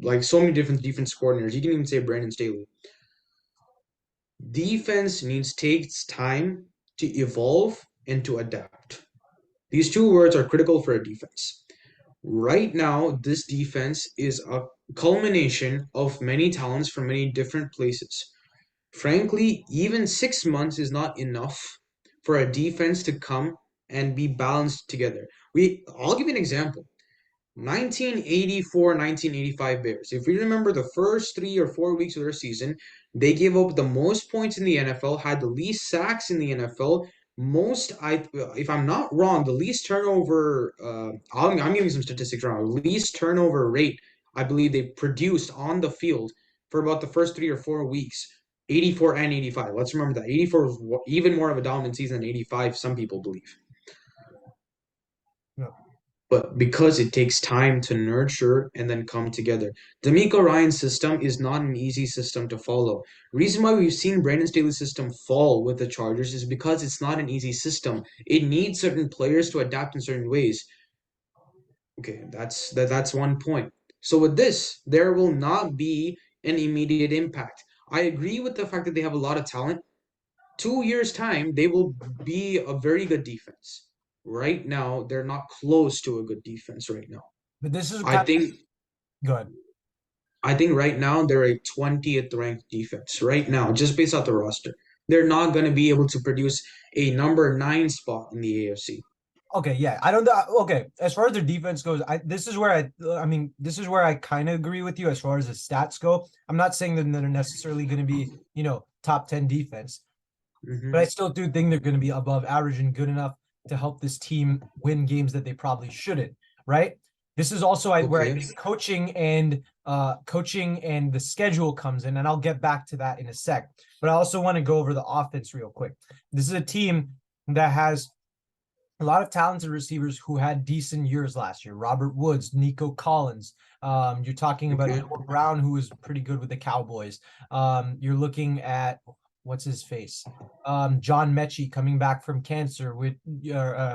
like so many different defense coordinators. You can even say Brandon Staley. Defense needs takes time to evolve and to adapt. These two words are critical for a defense. Right now, this defense is a culmination of many talents from many different places. Frankly, even 6 months is not enough for a defense to come and be balanced together. I'll give you an example. 1984, 1985 Bears. If we remember the first 3 or 4 weeks of their season, they gave up the most points in the NFL, had the least sacks in the NFL, if I'm not wrong, the least turnover. I'm giving some statistics wrong. Least turnover rate, I believe they produced on the field for about the first 3 or 4 weeks. 84 and 85. Let's remember that 84 was even more of a dominant season than 85. Some people believe. Yeah. But because it takes time to nurture and then come together. D'Amico Ryan's system is not an easy system to follow. Reason why we've seen Brandon Staley's system fall with the Chargers is because it's not an easy system. It needs certain players to adapt in certain ways. Okay, that's one point. So with this, there will not be an immediate impact. I agree with the fact that they have a lot of talent. 2 years' time, they will be a very good defense. right now they're not close to a good defense right now. But this is I kind of think good. I think right now they're a 20th ranked defense right now, just based off the roster. They're not going to be able to produce a number 9 spot in the AFC. Okay, yeah. I don't okay, as far as their defense goes, this is where I mean, this is where I kind of agree with you as far as the stats go. I'm not saying that they're necessarily going to be, top 10 defense, but I Hmm. still do think they're going to be above average and good enough to help this team win games that they probably shouldn't, right? This is also where I Okay. think coaching and the schedule comes in, and I'll get back to that in a sec. But I also want to go over the offense real quick. This is a team that has a lot of talented receivers who had decent years last year. Robert Woods, Nico Collins. You're talking about Okay. Noah Brown, who was pretty good with the Cowboys. You're looking at what's his face, John Mechie coming back from cancer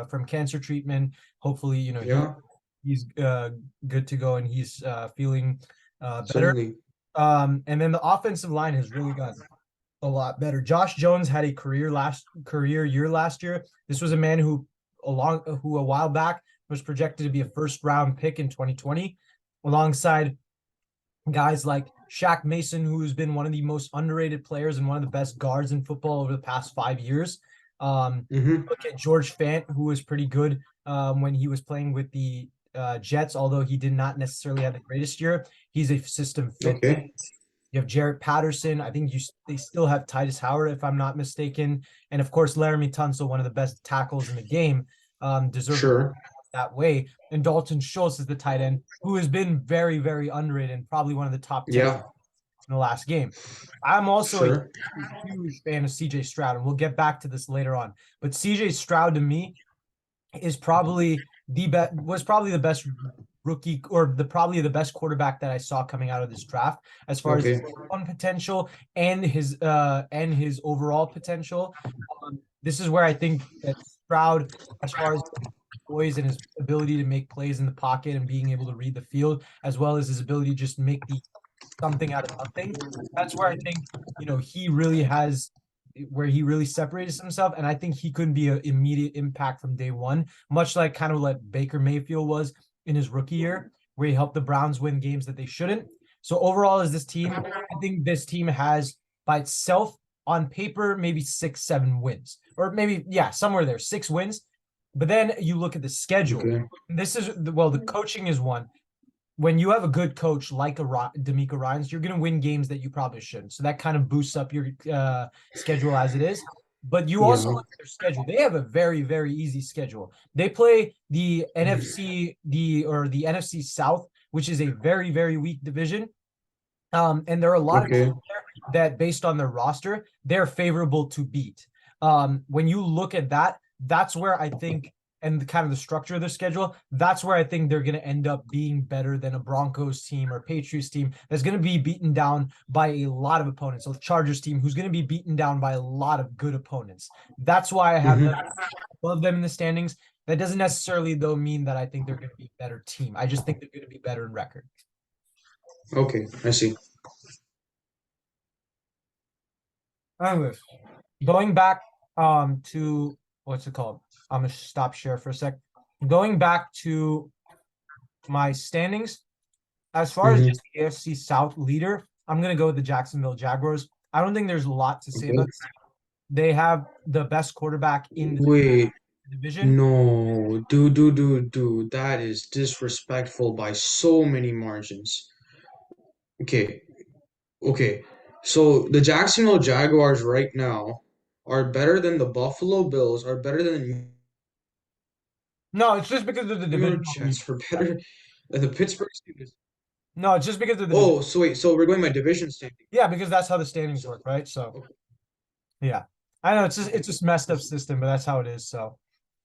from cancer treatment. Hopefully, Yeah, he's good to go and he's feeling better. certainly. And then the offensive line has really gotten a lot better. Josh Jones had a career year last year. This was a man who a while back was projected to be a first round pick in 2020, alongside guys like Shaq Mason, who's been one of the most underrated players and one of the best guards in football over the past 5 years. Hmm. Look at George Fant, who was pretty good when he was playing with the Jets, although he did not necessarily have the greatest year. He's a system fit. Okay. You have Jarrett Patterson. I think they still have Titus Howard, if I'm not mistaken, and of course Laramie Tunsil, one of the best tackles in the game, deserving Sure. that way. And Dalton Schultz is the tight end, who has been very, very underrated and probably one of the top 10 in Yeah, the last game. I'm also a sure. huge fan of CJ Stroud, and we'll get back to this later on. But CJ Stroud to me is probably the best rookie or probably the best quarterback that I saw coming out of this draft as far as his Okay. own potential and his overall potential. This is where I think that Stroud, as far as poise and his ability to make plays in the pocket and being able to read the field, as well as his ability to just make the something out of nothing. That's where I think, he really has where he really separates himself. And I think he couldn't be an immediate impact from day one, much like kind of what Baker Mayfield was in his rookie year, where he helped the Browns win games that they shouldn't. So overall, as this team, I think this team has by itself on paper, maybe 6, 7 wins, or maybe, yeah, somewhere there, 6 wins. But then you look at the schedule. Okay. This is the coaching is one. When you have a good coach like D'Amico Ryans, you're going to win games that you probably shouldn't. So that kind of boosts up your schedule as it is. But you also Yeah. look at their schedule. They have a very, very easy schedule. They play the NFC South, which is a very, very weak division. And there are a lot of Okay. teams there that, based on their roster, they're favorable to beat. When you look at that, that's where I think, and the kind of the structure of their schedule, that's where I think they're going to end up being better than a Broncos team or Patriots team that's going to be beaten down by a lot of opponents. So the Chargers team who's going to be beaten down by a lot of good opponents. That's why I have them Hmm. above them in the standings. That doesn't necessarily, though, mean that I think they're going to be a better team. I just think they're going to be better in record. Okay, I see. Anyways, going back to what's it called? I'm gonna stop share for a sec. Going back to my standings, as far as Hmm. just the AFC South leader, I'm gonna go with the Jacksonville Jaguars. I don't think there's a lot to say about Okay. this. They have the best quarterback in the Wait, division. no, dude, that is disrespectful by so many margins. Okay, okay. So the Jacksonville Jaguars right now are better than the Buffalo Bills, are better than the No, it's just because of the New York divisional lead. Jets, are better than the Pittsburgh Steelers. No, it's just because of the division. Oh, so wait, so we're going by division standing. Yeah, because that's how the standings So, work, right? So okay, yeah, I know it's just messed up system, but that's how it is. So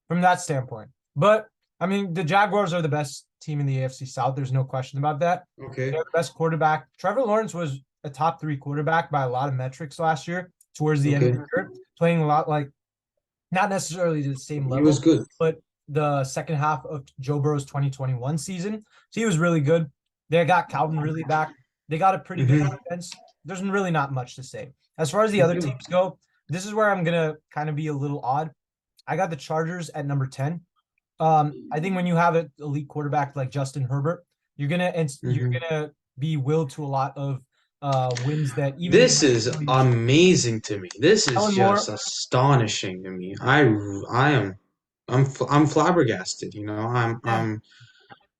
from that standpoint. But I mean, the Jaguars are the best team in the AFC South. There's no question about that. They okay, have the best quarterback. Trevor Lawrence was a top 3 quarterback by a lot of metrics last year, towards the end of okay. the year, playing a lot like not necessarily to the same He was level, good. but the second half of Joe Burrow's 2021 season. So he was really good. They got Calvin really back. They got a pretty good Hmm. defense. There's really not much to say. As far as the other Okay. teams go, this is where I'm gonna kind of be a little odd. I got the Chargers at number 10. I think when you have an elite quarterback like Justin Herbert, you're Hmm. gonna be willed to a lot of wins that even if This is amazing to me. This is Kellen just Moore, astonishing to me. I'm flabbergasted. You know, yeah.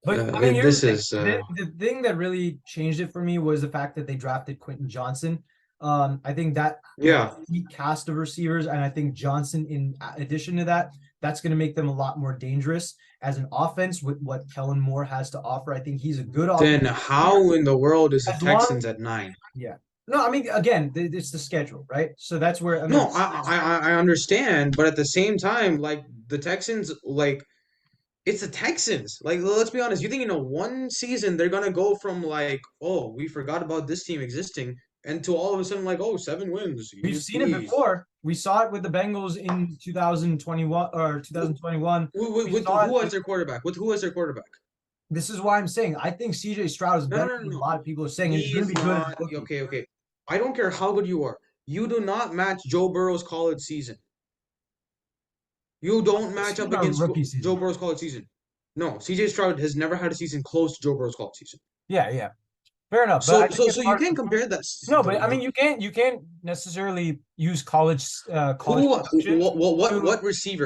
But I mean, here's this the thing. is The thing that really changed it for me was the fact that they drafted Quentin Johnson. I think that is a yeah. unique cast of receivers, and I think Johnson, in addition to that, that's going to make them a lot more dangerous as an offense with what Kellen Moore has to offer. I think he's a good Then offensive player. how in the world is the As long, Texans at 9? yeah. No, I mean, again, it's the schedule, right? So that's where, and then No, I understand, but at the same time, like the Texans, like it's the Texans. Like let's be honest, you think in a one season they're gonna go from like, oh, we forgot about this team existing, and to all of a sudden like, oh, 7 wins, we've seen it yippee. before. We saw it with the Bengals in 2021 or With, 2021. We with saw it who as like their quarterback? With who as their quarterback? this is why I'm saying I think CJ Stroud is No, no, better no, than a no. lot of people are saying, and He he's going to is be good as a not rookie. okay. Okay, I don't care how good you are. You do not match Joe Burrow's college season. You don't match Excuse up me, against rookie Joe season. Burrow's college season. No, CJ Stroud has never had a season close to Joe Burrow's college season. Yeah, yeah, fair enough. But I think it's So you hard. can't compare that. No, but I mean, you can't necessarily use college production to What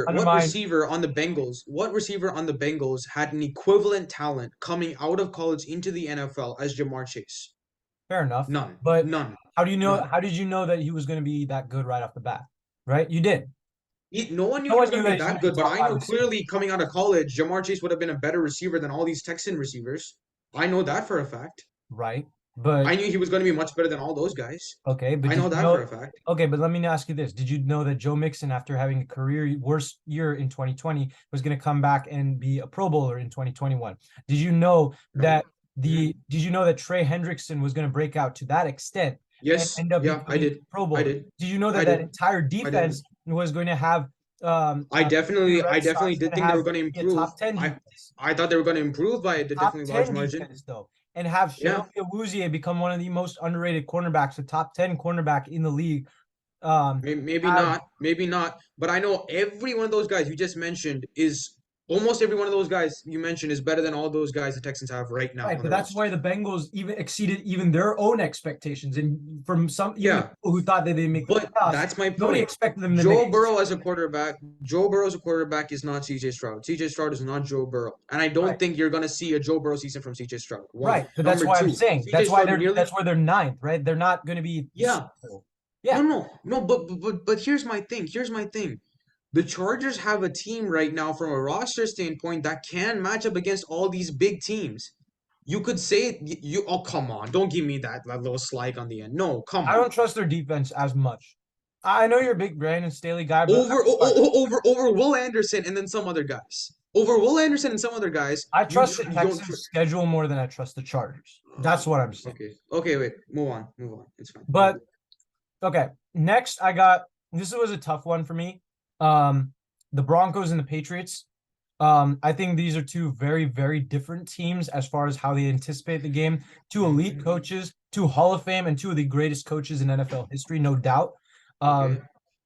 undermine. receiver on the Bengals? What receiver on the Bengals had an equivalent talent coming out of college into the NFL as Jamar Chase? Fair enough. None, But none, how do you know? none. How did you know that he was going to be that good right off the bat? Right, you did. No one knew No he one was knew going to that be he's going that to be a good, but top I five know receiver. clearly coming out of college, Jamar Chase would have been a better receiver than all these Texan receivers. I know that for a fact. Right, but I knew he was going to be much better than all those guys. okay, but I did know you that for a know? fact. Okay, but let me ask you this: did you know that Joe Mixon, after having a career worst year in 2020, was going to come back and be a Pro Bowler in 2021? Did you know No. that Mhm. did you know that Trey Hendrickson was going to break out to that extent and Yes. end up Yeah, I becoming did. a Pro I Bowler? did. Did you know that I that did. entire I did. defense was going to have the I Red definitely Sox did going to think they were have going to be a improve. top 10 defense? I thought they were going to improve by a Top definitely large 10 margin. defense though, and have Yeah. Chidobe Awuzie become one of the most underrated cornerbacks, a top 10 cornerback in the league. Maybe Have not, maybe not. But I know every one of those guys you just mentioned is almost every one of those guys you mentioned is better than all those guys the Texans have right now right, on but the that's roster. why the Bengals even exceeded even their own expectations. And from some even the Yeah, people who thought that they'd make the but playoffs, that's my nobody point. expected them to make it. Joe Burrow as a quarterback is not CJ Stroud. CJ Stroud is not Joe Burrow. And I Right. don't think you're gonna see a Joe Burrow season from CJ Stroud. One. Right. But that's Number why I'm two, saying CJ Stroud nearly that's why they're ninth, right? They're not going to be the yeah. Super Bowl. No, Yeah. no, no, but here's my thing. Here's my thing. The Chargers have a team right now from a roster standpoint that can match up against all these big teams. You could say you oh come on, don't give me that little slide on the end. No, come I on. don't trust their defense as much. I know you're a big Brandon Staley guy, but Over Will Anderson and then some other guys. Over Will Anderson and some other guys, I trust the you don't Texans schedule more than I trust the Chargers. That's what I'm saying. okay, wait. Move on. It's fine. Move But on. okay, next I got this was a tough one for me. Um, the Broncos and the Patriots. I think these are two very, very different teams as far as how they anticipate the game. Two elite coaches, two Hall of Fame, and two of the greatest coaches in NFL history, no doubt. Okay.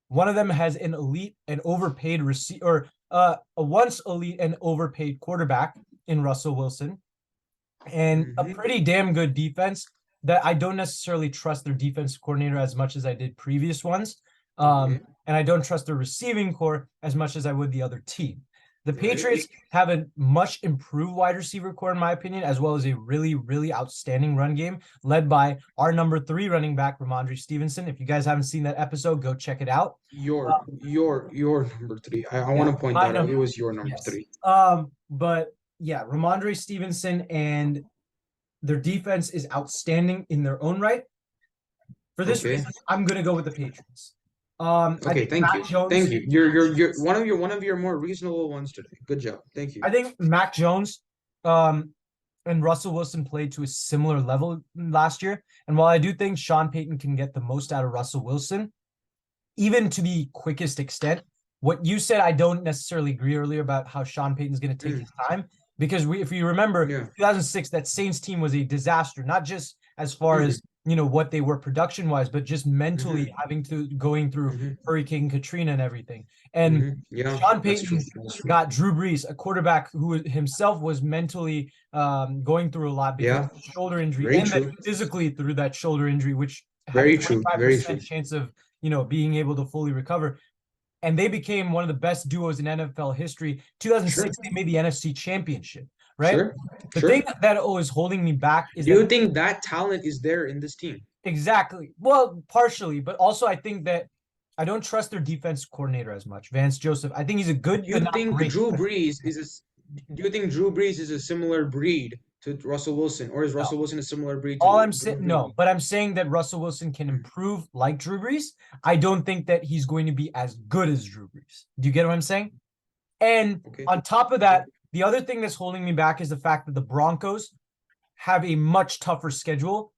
One of them has an elite and overpaid receiver, or a once elite and overpaid quarterback in Russell Wilson, and a Mm-hmm. pretty damn good defense that I don't necessarily trust their defensive coordinator as much as I did previous ones. Okay. And I don't trust their receiving core as much as I would the other team. The Right. Patriots have a much improved wide receiver core, in my opinion, as well as a really, really outstanding run game led by our number 3 running back, Ramondre Stevenson. If you guys haven't seen that episode, go check it out. Your number three. I Yeah, want to point my that out. It number. was your number Yes. three. But yeah, Ramondre Stevenson and their defense is outstanding in their own right. For this Okay. reason, I'm gonna go with the Patriots. I Okay, think thank you. Mac Jones. Thank you. You're one of your more reasonable ones today. Good job. Thank you. I think Mac Jones, um, and Russell Wilson played to a similar level last year. And while I do think Sean Payton can get the most out of Russell Wilson, even to the quickest extent, what you said, I don't necessarily agree earlier about how Sean Payton's going to take Mm, his time. Because if you remember, yeah. 2006, that Saints team was a disaster, not just as far Mm, as what they were production wise, but just mentally having to going through hmm Hurricane Katrina and everything. And Yeah, Sean that's true. Payton That's true. got Drew Brees, a quarterback who himself was mentally going through a lot because Yeah, of the shoulder injury, very and then true. physically through that shoulder injury, which had a Very true. Very true. 25% chance of being able to fully recover. And they became one of the best duos in NFL history. 2006, Sure. they made the NFC Championship, right? Sure. The thing Sure. that always holding me back is Do that you think that talent is there in this team? exactly, well, partially, but also I think that I don't trust their defense coordinator as much, Vance Joseph. I think he's a Do good, but you not think great. Drew Brees is do you think Drew Brees is a similar breed to Russell Wilson, or is No. Russell Wilson a similar breed All to I'm saying, Drew Brees? no, but I'm saying that Russell Wilson can Mm, improve like Drew Brees. I don't think that he's going to be as good as Drew Brees. Do you get what I'm saying? And Okay. on top of Okay. that, the other thing that's holding me back is the fact that the Broncos have a much tougher schedule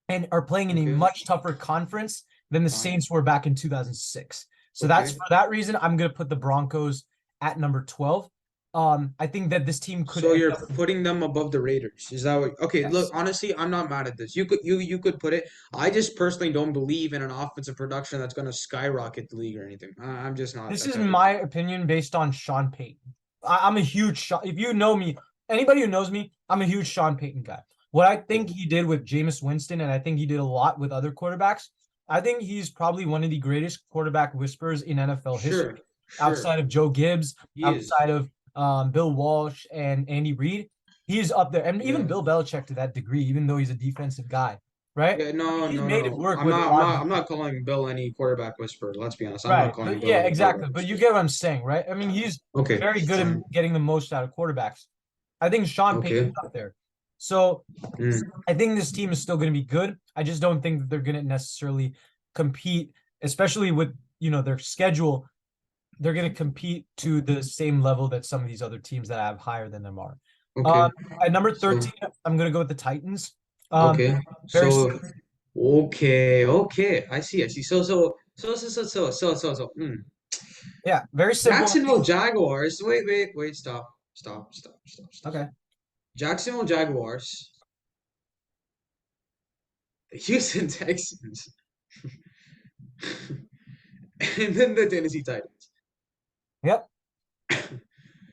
and are playing in a Okay. much tougher conference than the Uh, Saints were back in 2006. So that's okay. for that reason I'm going to put the Broncos at number 12. I think that this team could So end you're up putting them above the Raiders. Is that what? Okay, look, yes. honestly, I'm not mad at this. You could put it. I just personally don't believe in an offensive production that's going to skyrocket the league or anything. I'm just not This that is type of my guy. opinion based on Sean Payton. I'm a huge Sean. If you know me, anybody who knows me, I'm a huge Sean Payton guy. What I Yeah. think he did with Jameis Winston, and I think he did a lot with other quarterbacks. I think he's probably one of the greatest quarterback whisperers in NFL history, Sure. Sure. outside of Joe Gibbs, He is. outside of Bill Walsh and Andy Reid. He's up there, and even Yeah. Bill Belichick to that degree, even though he's a defensive guy, right? Yeah, I mean, no, he's no, no, made it no. work I'm with a not. I'm lot of not. I'm not calling Bill any quarterback whisperer. Let's be honest. I'm not right. calling But Bill yeah, any quarterback exactly. But you whisperer. get what I'm saying, right? I mean, he's Okay, very good at fine. getting the most out of quarterbacks. I think Sean Payton's Okay. up there. So Mm. I think this team is still going to be good. I just don't think that they're going to necessarily compete, especially with, their schedule. They're going to compete to the same level that some of these other teams that I have higher than them are. Um, Okay. at number So 13, I'm going to go with the Titans. Um, okay. very, So okay. Okay. I see. I see. So. yeah, very simple. Jacksonville Jaguars. Wait. Wait. Wait. Stop. Stop. Stop. Stop. Stop. Okay. Jacksonville Jaguars. The Houston Texans. And then the Tennessee Titans. Yep.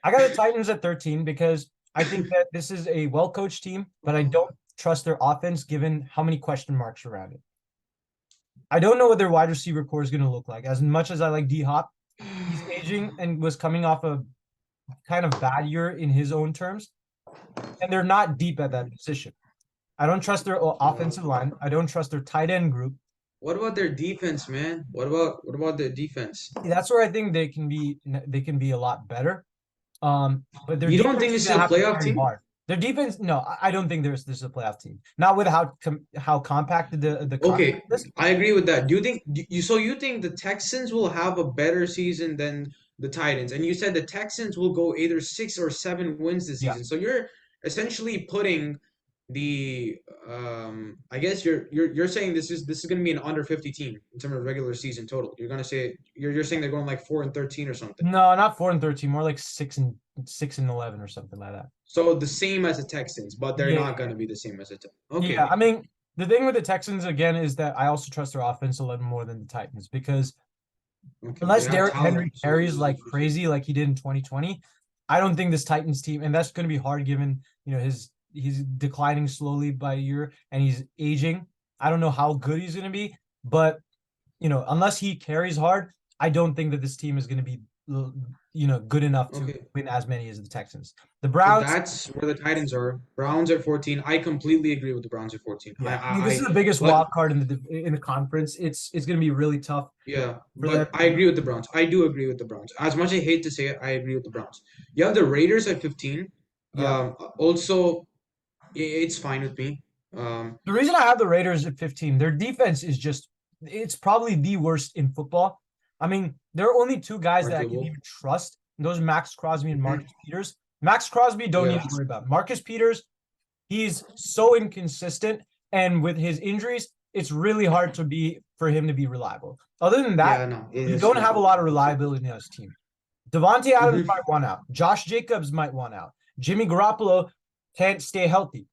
I got the Titans at 13 because I think that this is a well-coached team, but I don't trust their offense given how many question marks around it. I don't know what their wide receiver core is going to look like. As much as I like D Hop, he's aging and was coming off a kind of bad year in his own terms, and they're not deep at that position. I don't trust their offensive line. I don't trust their tight end group. What about their defense, man? What about their defense? That's where I think they can be a lot better. But their You don't defense think is this is gonna a have to playoff carry team? hard. Their defense, no, I don't think this is a playoff team. Not with how compacted the conference Okay, is. I agree with that. Do you think you think the Texans will have a better season than the Titans? And you said the Texans will go either 6 or 7 wins this Yeah. season. So you're essentially putting the I guess you're saying this is gonna be an under 50 team in terms of regular season total. You're gonna say you're saying they're going like 4-13 or something. No, not 4-13, more like 6-11 or something like that. So the same as the Texans, but they're Yeah, not gonna be the same as the Texans. yeah. Okay. I mean, the thing with the Texans again is that I also trust their offense a little more than the Titans because Okay. They unless have Derrick talent. Henry So carries like crazy like he did in 2020, I don't think this Titans team, and that's going to be hard given he's declining slowly by a year and he's aging. I don't know how good he's going to be, but unless he carries hard, I don't think that this team is going to be good enough to okay. win as many as the Texans. The So Browns, that's where the Titans are. Browns at 14. I completely agree with the Browns at 14. yeah, I mean this is the biggest But wild card in the conference. It's going to be really tough yeah, for them. but I agree with the Browns. I do agree with the Browns. As much as I hate to say it, I agree with the Browns. You have the Raiders at 15. Yeah. Also, it's fine with me. The reason I have the Raiders at 15, their defense is just, it's probably the worst in football. I mean, there are only two guys that I can Arguable. even trust. And those are Max Crosby and hmm Marcus Peters. Max Crosby, don't need Yeah. to worry about. Marcus Peters, he's so inconsistent. And with his injuries, it's really hard for him to be reliable. Other than that, Yeah, no, it you is don't true. have a lot of reliability in this team. Devontae Adams hmm might want out. Josh Jacobs might want out. Jimmy Garoppolo can't stay healthy.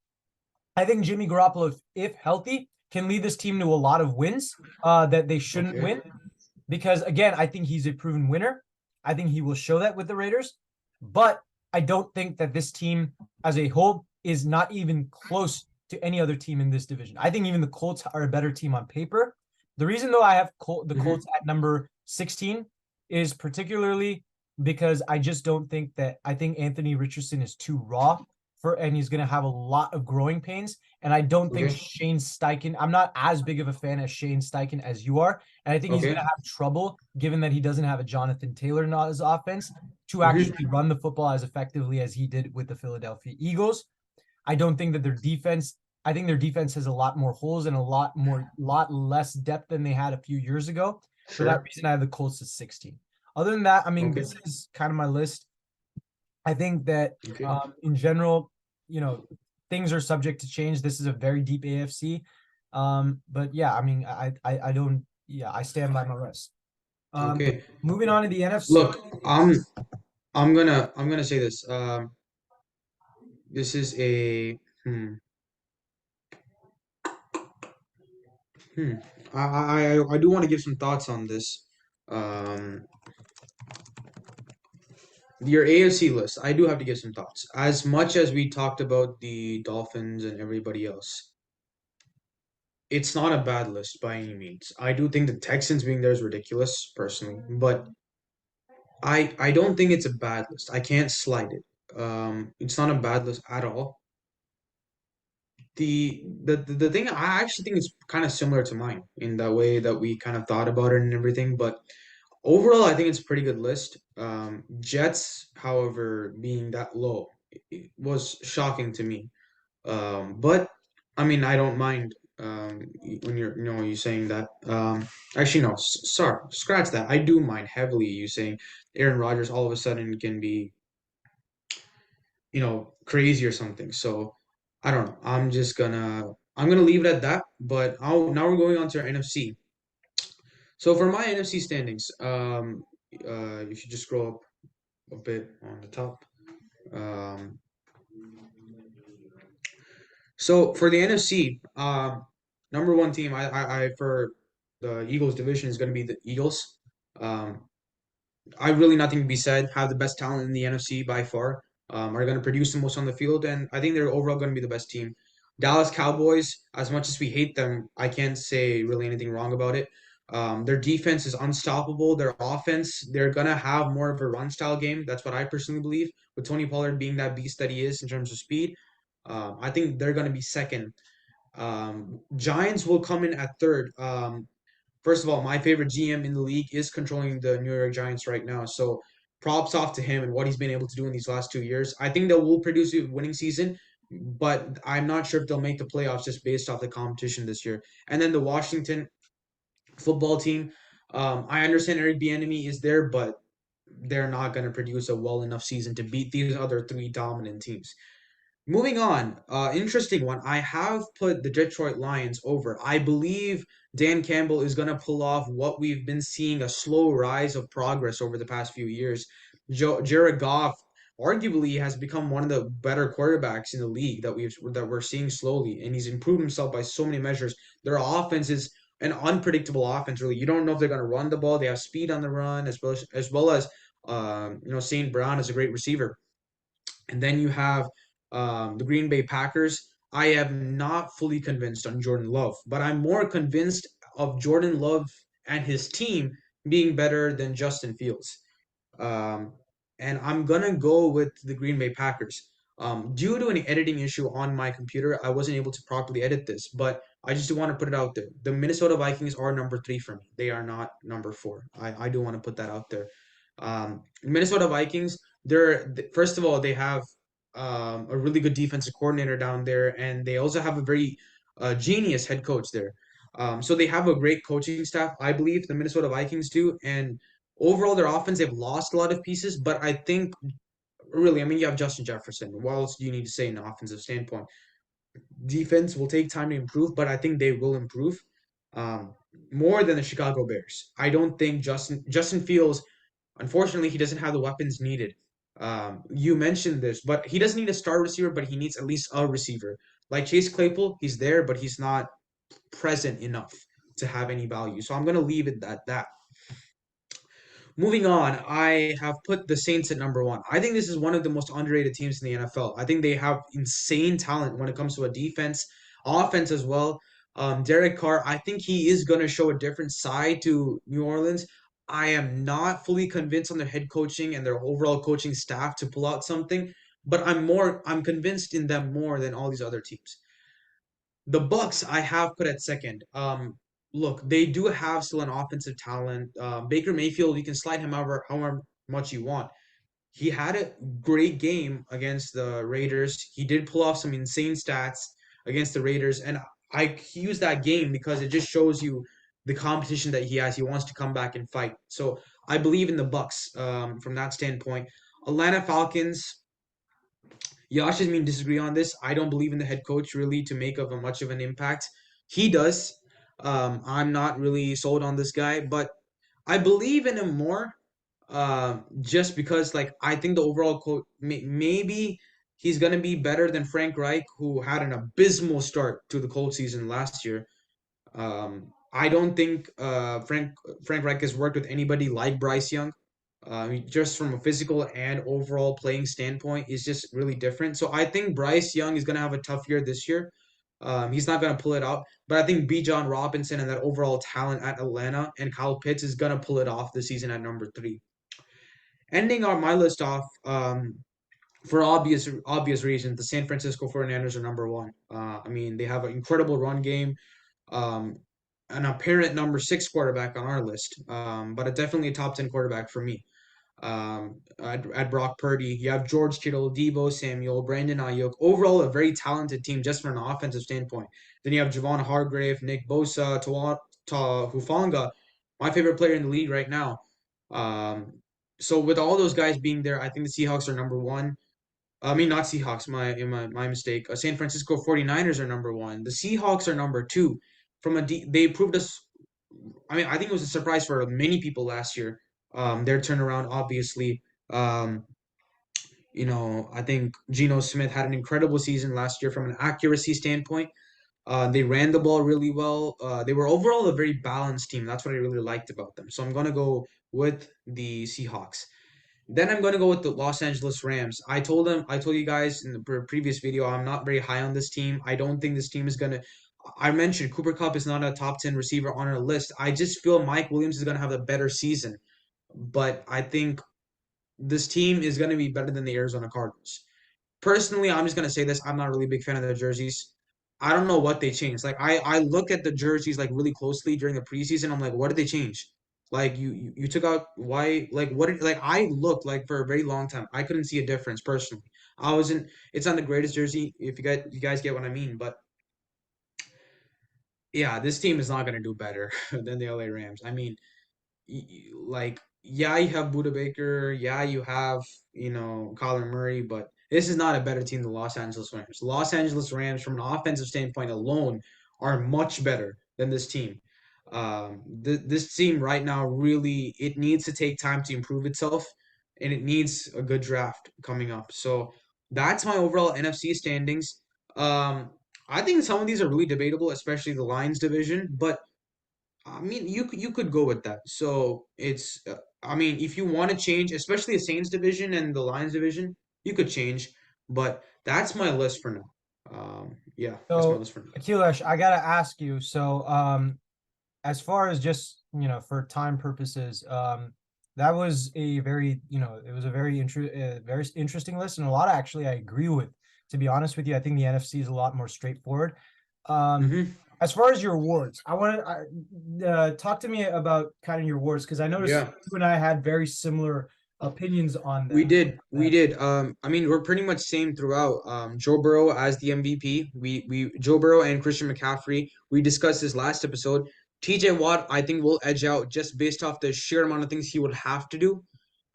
I think Jimmy Garoppolo, if healthy, can lead this team to a lot of wins that they shouldn't Okay. win. Because again, I think he's a proven winner. I think he will show that with the Raiders. But I don't think that this team as a whole is not even close to any other team in this division. I think even the Colts are a better team on paper. The reason though I have the Colts at number 16 is particularly because I just don't think that I think Anthony Richardson is too raw and he's going to have a lot of growing pains. And I don't think Okay. Shane Steichen, I'm not as big of a fan of Shane Steichen as you are. And I think he's going to Okay. have trouble, given that he doesn't have a Jonathan Taylor in his offense, to Mm-hmm. actually run the football as effectively as he did with the Philadelphia Eagles. I don't think that I think their defense has a lot more holes and lot less depth than they had a few years ago. For that Sure. reason, I have the Colts at 16. Other than that, I mean, Okay. this is kind of my list. I think that Okay. in general, things are subject to change. This is a very deep AFC. But yeah, I mean, I don't, yeah, I stand by my rest. But Okay. moving on to the NFC. Look, I'm gonna say this. This is a hmm. I do want to give some thoughts on this. Um, your AFC list. I do have to give some thoughts. As much as we talked about the Dolphins and everybody else, it's not a bad list by any means. I do think the Texans being there is ridiculous, personally, but I don't think it's a bad list. I can't slide it. It's not a bad list at all. The thing I actually think is kind of similar to mine in the way that we kind of thought about it and everything, but overall I think it's a pretty good list. Jets, however, being that low it was shocking to me. But I mean I don't mind when you saying that. Actually no, sorry, scratch that. I do mind heavily you saying Aaron Rodgers all of a sudden can be crazy or something. So I don't know. I'm gonna leave it at that. But now we're going on to our NFC. So for my NFC standings, you should just scroll up a bit on the top. Um, so for the NFC, number one team, I for the Eagles division is going to be the Eagles. Um, I really nothing to be said. Have the best talent in the NFC by far. Are going to produce the most on the field, and I think they're overall going to be the best team. Dallas Cowboys, as much as we hate them, I can't say really anything wrong about it. Their defense is unstoppable. Their offense, they're going to have more of a run style game. That's what I personally believe. With Tony Pollard being that beast that he is in terms of speed, I think they're going to be second. Giants will come in at third. First of all, my favorite GM in the league is controlling the New York Giants right now. So props off to him and what he's been able to do in these last 2 years. I think they will produce a winning season, but I'm not sure if they'll make the playoffs just based off the competition this year. And then the Washington football team. I understand Eric Bieniemy is there, but they're not going to produce a well enough season to beat these other three dominant teams. Moving on, interesting one. I have put the Detroit Lions over. I believe Dan Campbell is going to pull off what we've been seeing a slow rise of progress over the past few years. Jared Goff arguably has become one of the better quarterbacks in the league that we're seeing slowly, and he's improved himself by so many measures. Their offense is an unpredictable offense. Really, you don't know if they're going to run the ball. They have speed on the run as well as St. Brown is a great receiver. And then you have the Green Bay Packers. I am not fully convinced on Jordan Love, but I'm more convinced of Jordan Love and his team being better than Justin Fields. Um, and I'm gonna go with the Green Bay Packers. Due to an editing issue on my computer, I wasn't able to properly edit this, but I just do want to put it out there. The Minnesota Vikings are number three for me. They are not number four. I do want to put that out there. Minnesota Vikings, first of all, they have a really good defensive coordinator down there, and they also have a very genius head coach there. So they have a great coaching staff, I believe the Minnesota Vikings do, and overall their offense they've lost a lot of pieces, but I think really, I mean, you have Justin Jefferson. What else do you need to say in an offensive standpoint? Defense will take time to improve, but I think they will improve um, more than the Chicago Bears. I don't think Justin Fields. Unfortunately, he doesn't have the weapons needed. You mentioned this, but he doesn't need a star receiver, but he needs at least a receiver. Like Chase Claypool, he's there, but he's not present enough to have any value. So I'm gonna leave it at that. Moving on, I have put the Saints at number one. I think this is one of the most underrated teams in the NFL. I think they have insane talent when it comes to a defense, offense as well. Derek Carr, I think he is going to show a different side to New Orleans. I am not fully convinced on their head coaching and their overall coaching staff to pull out something, but I'm convinced in them more than all these other teams. The Bucks I have put at second. Look, they do have still an offensive talent. Baker Mayfield, you can slide him however much you want. He had a great game against the Raiders. He did pull off some insane stats against the Raiders, and I use that game because it just shows you the competition that he has. He wants to come back and fight. So I believe in the Bucks from that standpoint. Atlanta Falcons. Yash and me disagree on this. I don't believe in the head coach really to make of a much of an impact. He does. I'm not really sold on this guy, but I believe in him more. Just because like I think the overall coach maybe he's gonna be better than Frank Reich, who had an abysmal start to the cold season last year. I don't think Frank Reich has worked with anybody like Bryce Young. Just from a physical and overall playing standpoint, is just really different. So I think Bryce Young is gonna have a tough year this year. He's not gonna pull it out, but I think B. John Robinson and that overall talent at Atlanta and Kyle Pitts is gonna pull it off this season at number three. Ending my list off, for obvious reasons, the San Francisco 49ers are number one. I mean, they have an incredible run game, um, an apparent number six quarterback on our list, but definitely a top 10 quarterback for me. At Brock Purdy, you have George Kittle, Debo Samuel, Brandon Ayuk. Overall, a very talented team just from an offensive standpoint. Then you have Javon Hargrave, Nick Bosa, Hufanga, my favorite player in the league right now. Um, so with all those guys being there, I think the Seahawks are number one. I mean, not Seahawks, my mistake. San Francisco 49ers are number one. The Seahawks are number two. They proved us. I mean, I think it was a surprise for many people last year. Their turnaround, obviously. Um, I think Geno Smith had an incredible season last year from an accuracy standpoint. They ran the ball really well. They were overall a very balanced team. That's what I really liked about them. So I'm gonna go with the Seahawks. Then I'm going to go with the Los Angeles Rams. I told you guys in the previous video, I'm not very high on this team. I don't think this team is going to. I mentioned Cooper Kupp is not a top 10 receiver on our list. I just feel Mike Williams is going to have a better season. But I think this team is going to be better than the Arizona Cardinals. Personally, I'm just going to say this. I'm not a really big fan of the jerseys. I don't know what they changed. Like I look at the jerseys like really closely during the preseason. I'm like, what did they change? Like you took out why like what did like I looked like for a very long time. I couldn't see a difference personally. I wasn't it's not the greatest jersey if you guys get what I mean, but yeah, this team is not gonna do better than the LA Rams. I mean, like yeah, you have Buda Baker, yeah, you have Kyler Murray, but this is not a better team than Los Angeles Rams. Los Angeles Rams, from an offensive standpoint alone, are much better than this team. This team right now really it needs to take time to improve itself, and it needs a good draft coming up. So that's my overall NFC standings. Um, I think some of these are really debatable, especially the Lions division, but I mean, you could go with that. So it's, I mean, if you want to change, especially the Saints division and the Lions division, you could change. But that's my list for now. Yeah, that's my So, list for now. Akilesh, I gotta ask you. So, as far as just for time purposes, that was a very it was a very interesting list, and a lot of actually I agree with. To be honest with you, I think the NFC is a lot more straightforward. Um, Mm-hmm. as far as your awards, I want to talk to me about kind of your awards because I noticed Yeah. you and I had very similar opinions on We them. did. We did. I mean, we're pretty much same throughout. Joe Burrow as the MVP. We Joe Burrow and Christian McCaffrey. We discussed this last episode. TJ Watt, I think, will edge out just based off the sheer amount of things he would have to do.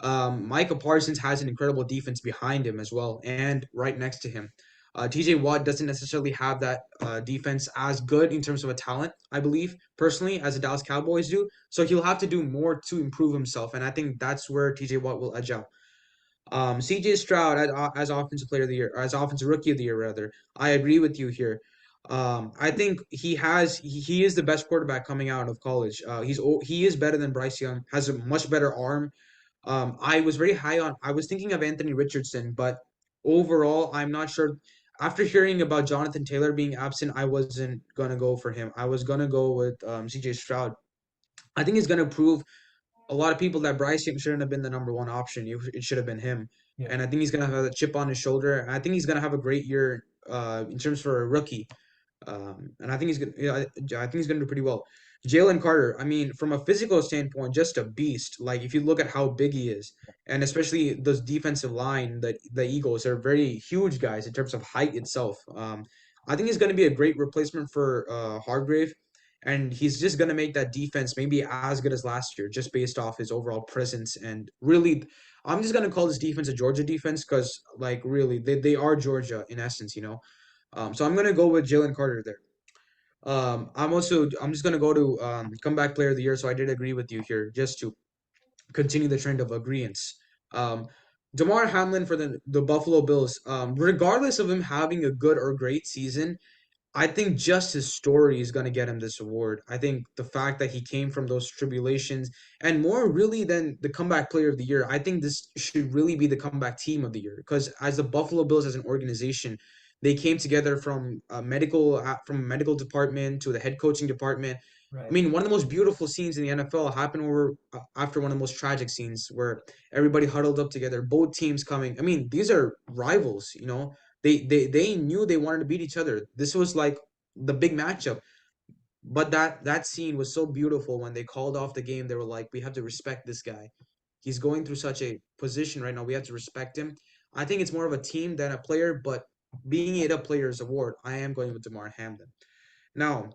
Micah Parsons has an incredible defense behind him as well, and right next to him. TJ Watt doesn't necessarily have that defense as good in terms of a talent, I believe, personally, as the Dallas Cowboys do. So he'll have to do more to improve himself, and I think that's where TJ Watt will edge out. CJ Stroud as offensive player of the year, as offensive rookie of the year rather. I agree with you here. I think he is the best quarterback coming out of college. He is better than Bryce Young, has a much better arm. I was thinking of Anthony Richardson, but overall, I'm not sure. After hearing about Jonathan Taylor being absent, I wasn't gonna go for him. I was gonna go with CJ Stroud. I think he's gonna prove a lot of people that Bryce Young shouldn't have been the number one option. It should have been him. Yeah. And I think he's gonna have a chip on his shoulder. And I think he's gonna have a great year in terms for a rookie. And I think he's gonna, yeah, I think he's gonna do pretty well. Jalen Carter, I mean, from a physical standpoint, just a beast. Like if you look at how big he is, and especially those defensive line, the Eagles are very huge guys in terms of height itself. I think he's gonna be a great replacement for Hargrave, and he's just gonna make that defense maybe as good as last year, just based off his overall presence. And really, I'm just gonna call this defense a Georgia defense because, like, really, they are Georgia in essence, you know. So I'm gonna go with Jalen Carter there. I'm just gonna go to comeback player of the year. So I did agree with you here, just to continue the trend of agreements. Um, Damar Hamlin for the Buffalo Bills. Regardless of him having a good or great season, I think just his story is going to get him this award. I think the fact that he came from those tribulations, and more really than the comeback player of the year, I think this should really be the comeback team of the year, because as the Buffalo Bills as an organization, they came together from a medical department to the head coaching department. I Right. mean, one of the most beautiful scenes in the NFL happened after one of the most tragic scenes where everybody huddled up together, both teams coming. I mean, these are rivals, you know. They knew they wanted to beat each other. This was like the big matchup. But that scene was so beautiful when they called off the game. They were like, we have to respect this guy. He's going through such a position right now. We have to respect him. I think it's more of a team than a player, but being it a player's award, I am going with Damar Hamlin. Now,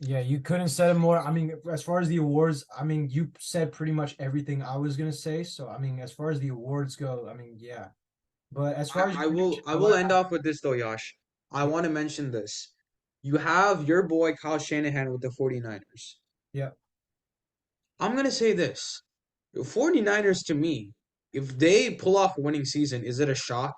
Yeah, you couldn't said it more. I mean, as far as the awards, I mean, you said pretty much everything I was gonna say. So, I mean, as far as the awards go, I mean, yeah. But as far as your prediction, I I will want end to, off with this though, Yash. I yeah, want to mention this. You have your boy Kyle Shanahan with the 49ers. yeah, I'm going to say this. 49ers to me, if they pull off a winning season, is it a shock?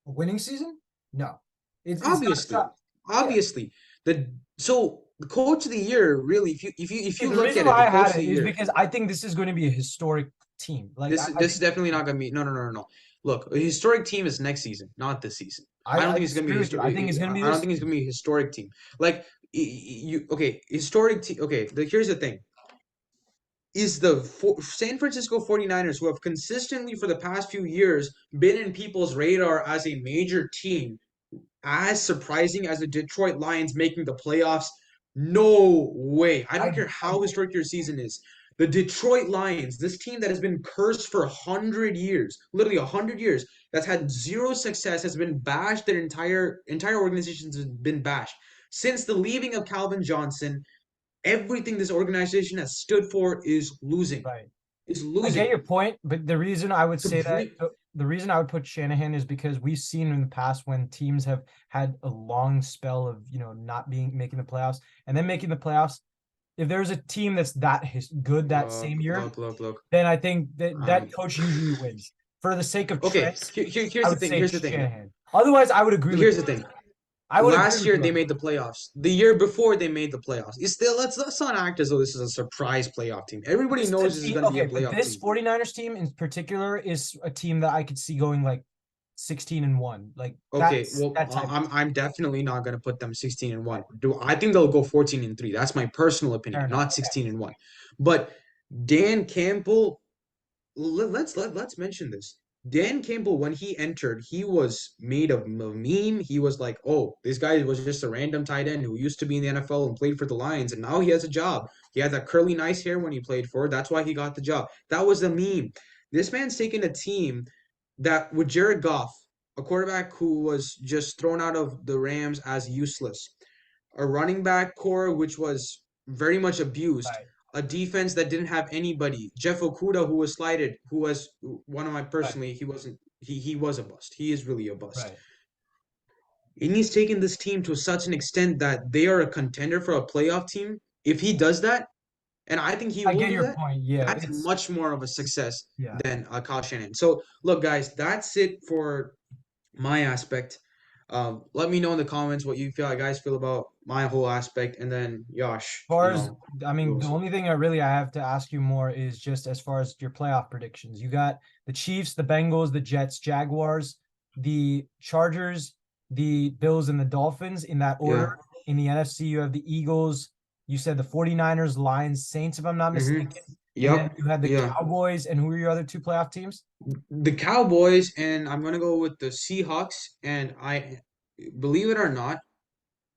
a winning season? No, it's not a Obviously. shot. Yeah, Obviously. The coach of the year, really, if yeah. you The look reason at it, the why I coach had of the it is year, because I think this is going to be a historic team. Like I this is think, definitely not gonna be no. Look, a historic team is next season, not this season. I don't I think it's gonna be disagree with you. I think it's going to be I don't this think it's season. gonna be a historic team. Like you okay, historic team. Okay, here's the thing. Is the San Francisco 49ers, who have consistently for the past few years been in people's radar as a major team, as surprising as the Detroit Lions making the playoffs? No way. I don't care I how historic your season is. The Detroit Lions, this team that has been cursed for 100 years, literally 100 years, that's had zero success, has been bashed. Their entire organization has been bashed since the leaving of Calvin Johnson. Everything this organization has stood for is losing. right. Is I get losing. your point, but the reason I would To say that bring the reason I would put Shanahan is because we've seen in the past when teams have had a long spell of, not being making the playoffs and then making the playoffs. If there's a team that's good that same year, look. then I think that Um, coach usually wins. For the sake of okay, trends, here's I the would thing. say Here's the thing. Shanahan. Otherwise, I would agree with Here's you. the thing. I would agree Last with year you they on made the playoffs. The year before they made the playoffs. It's still let's not act as though this is a surprise playoff team. Everybody knows this is going to be a But playoff this team. 49ers team in particular is a team that I could see going like 16-1. Like Okay, that's well, that type of I'm definitely not going to put them 16 and right. 1. Do I think they'll go 14 and 3? That's my personal opinion, Fair enough. not Okay. 16 and 1. But Dan Campbell, let's mention this. Dan Campbell, when he entered, he was made of a meme. He was like, "Oh, this guy was just a random tight end who used to be in the NFL and played for the Lions, and now he has a job. He had that curly, nice hair when he played for it. That's why he got the job." That was the meme. This man's taken a team that with Jared Goff, a quarterback who was just thrown out of the Rams as useless, a running back core which was very much abused, Right. a defense that didn't have anybody, Jeff Okuda, who was slighted, who was one of my Right. personally, he wasn't he was a bust. He is really a bust. Right. And he's taken this team to such an extent that they are a contender for a playoff team. If he does that, and I think he I will get do your that, point. Yeah. that's much more of a success Yeah. than Kyle Shanahan. So look, guys, that's it for my aspect. Let me know in the comments what you guys feel about my whole aspect, and then Yash, Far as I mean, the goes. only thing I have to ask you more is just as far as your playoff predictions. You got the Chiefs, the Bengals, the Jets, Jaguars, the Chargers, the Bills, and the Dolphins in that order. Yeah. In the NFC, you have the Eagles. You said the 49ers, Lions, Saints, if I'm not Mm-hmm. mistaken. And then Yep. you had the Yeah. Cowboys, and who are your other two playoff teams? The Cowboys, and I'm gonna go with the Seahawks, and I believe it or not,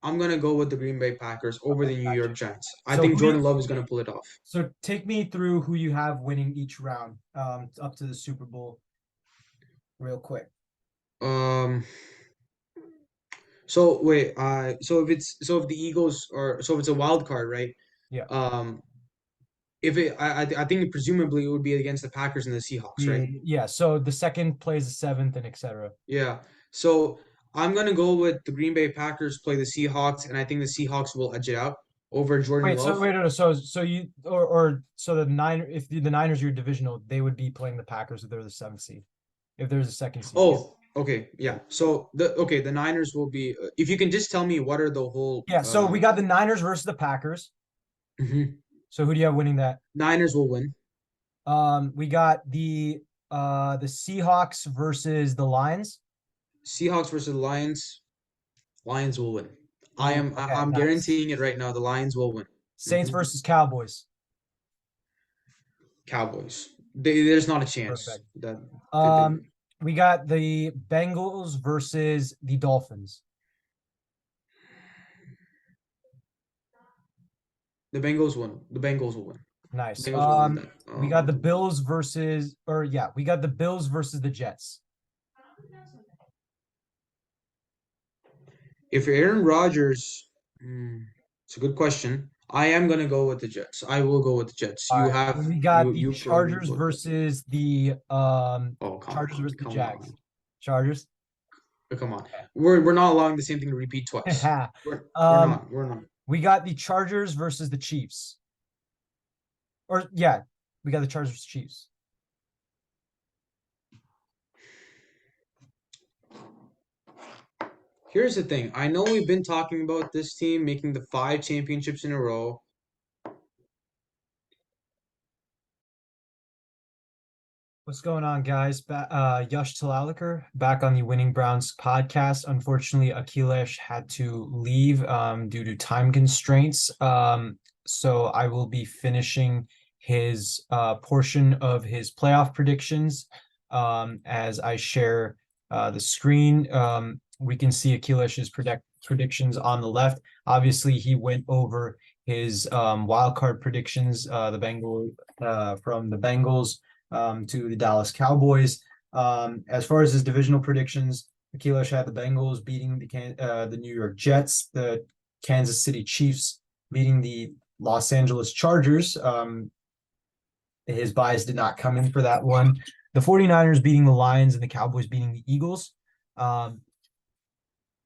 I'm gonna go with the Green Bay Packers over Okay, the New gotcha. York Giants. I So think who Jordan Love is gonna pull it off. so take me through who you have winning each round, up to the Super Bowl real quick. Um. So wait. So if the Eagles if it's a wild card, right? Yeah. Um. If it, I think presumably it would be against the Packers and the Seahawks, right? Yeah. So the second plays the seventh and etc. Yeah. So I'm gonna go with the Green Bay Packers play the Seahawks, and I think the Seahawks will edge it out over Jordan Wait, so Love. wait, no, no, so you or so the the Niners are your divisional, they would be playing the Packers if they're the seventh seed. If there's a second seed. Oh, okay, yeah. So the Niners will be. If you can just tell me what are the whole Yeah, so we got the Niners versus the Packers. mhm. So who do you have winning that? Niners will win. We got the Seahawks versus the Lions. Seahawks versus Lions. Lions will win. Ooh, okay, I'm nice. guaranteeing it right now. The Lions will win. Saints hmm versus Cowboys. Cowboys. There's not a chance Perfect. that they Um, we got the Bengals versus the Dolphins. the Bengals win. The Bengals will win. Nice. Bengals will win that. We got the Bills versus, or yeah, we got the Bills versus the Jets. If Aaron Rodgers, it's a good question. I am gonna go with the Jets. I will go with the Jets. All You right. have We got the you go you Chargers go. versus the Oh, come Chargers on, versus the come Jags. on, Chargers. come on. We're not allowing the same thing to repeat twice. Okay. We're not. We're not. We got the Chargers versus the Chiefs. Or yeah, we got the Chargers versus Chiefs. Here's the thing. I know we've been talking about this team making the 5 championships in a row. What's going on, guys? Yash Talalekar back on the Winning Browns podcast. Unfortunately, Akhilesh had to leave due to time constraints. So I will be finishing his portion of his playoff predictions as I share the screen. We can see Akhilesh's predictions on the left. Obviously, he went over his wild card predictions, from the Bengals to the Dallas Cowboys. As far as his divisional predictions, Akilesh had the Bengals beating the New York Jets, the Kansas City Chiefs beating the Los Angeles Chargers. His bias did not come in for that one. The 49ers beating the Lions and the Cowboys beating the Eagles.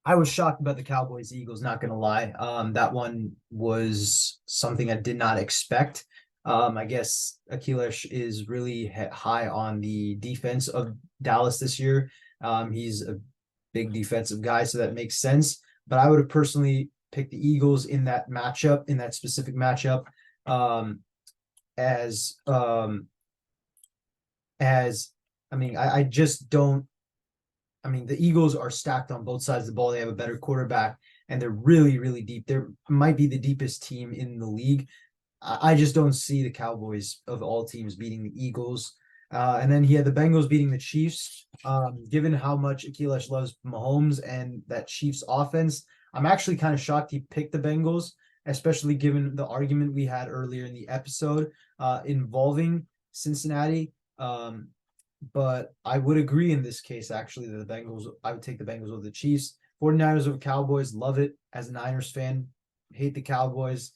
I was shocked about the Cowboys Eagles, not going to lie. That one was something I did not expect. I guess Akilesh is really high on the defense of Dallas this year. He's a big defensive guy, so that makes sense. But I would have personally picked the Eagles in that matchup, in that specific matchup, um, as as I mean, I just don't. I mean, the Eagles are stacked on both sides of the ball. They have a better quarterback, and they're really, really deep. They might be the deepest team in the league. I just don't see the Cowboys of all teams beating the Eagles. And then he had the Bengals beating the Chiefs. Given how much Akilesh loves Mahomes and that Chiefs offense, I'm actually kind of shocked he picked the Bengals, especially given the argument we had earlier in the episode involving Cincinnati. But I would agree in this case, actually, that the Bengals, I would take the Bengals over the Chiefs. 49ers over Cowboys, love it as a Niners fan. Hate the Cowboys.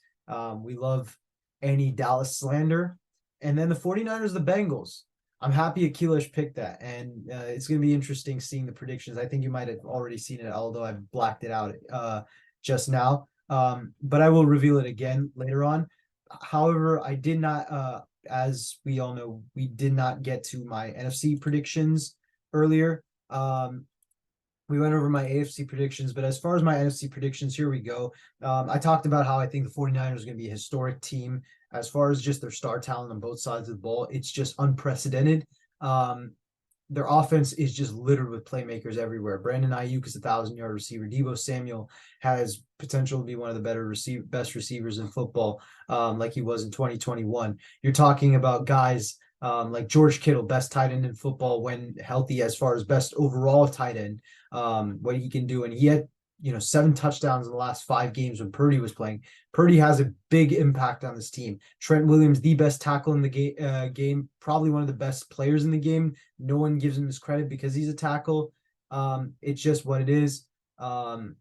We love any Dallas slander. And then the 49ers, the Bengals. I'm happy Akilesh picked that. And it's going to be interesting seeing the predictions. I think you might have already seen it, although I blacked it out just now. But I will reveal it again later on. However, I did not, as we all know, we did not get to my NFC predictions earlier. we went over my AFC predictions, but as far as my NFC predictions, here we go. I talked about how I think the 49ers are going to be a historic team as far as just their star talent on both sides of the ball. It's just unprecedented. Um, their offense is just littered with playmakers everywhere. Brandon Ayuk is 1,000-yard receiver. Deebo Samuel has potential to be one of the best receivers in football, like he was in 2021. You're talking about guys like George Kittle, best tight end in football when healthy, as far as best overall tight end, what he can do. And he had 7 touchdowns in the last 5 games when Purdy was playing. Purdy has a big impact on this team. Trent Williams, the best tackle in the game, probably one of the best players in the game. No one gives him his credit because he's a tackle. It's just what it is. Kyle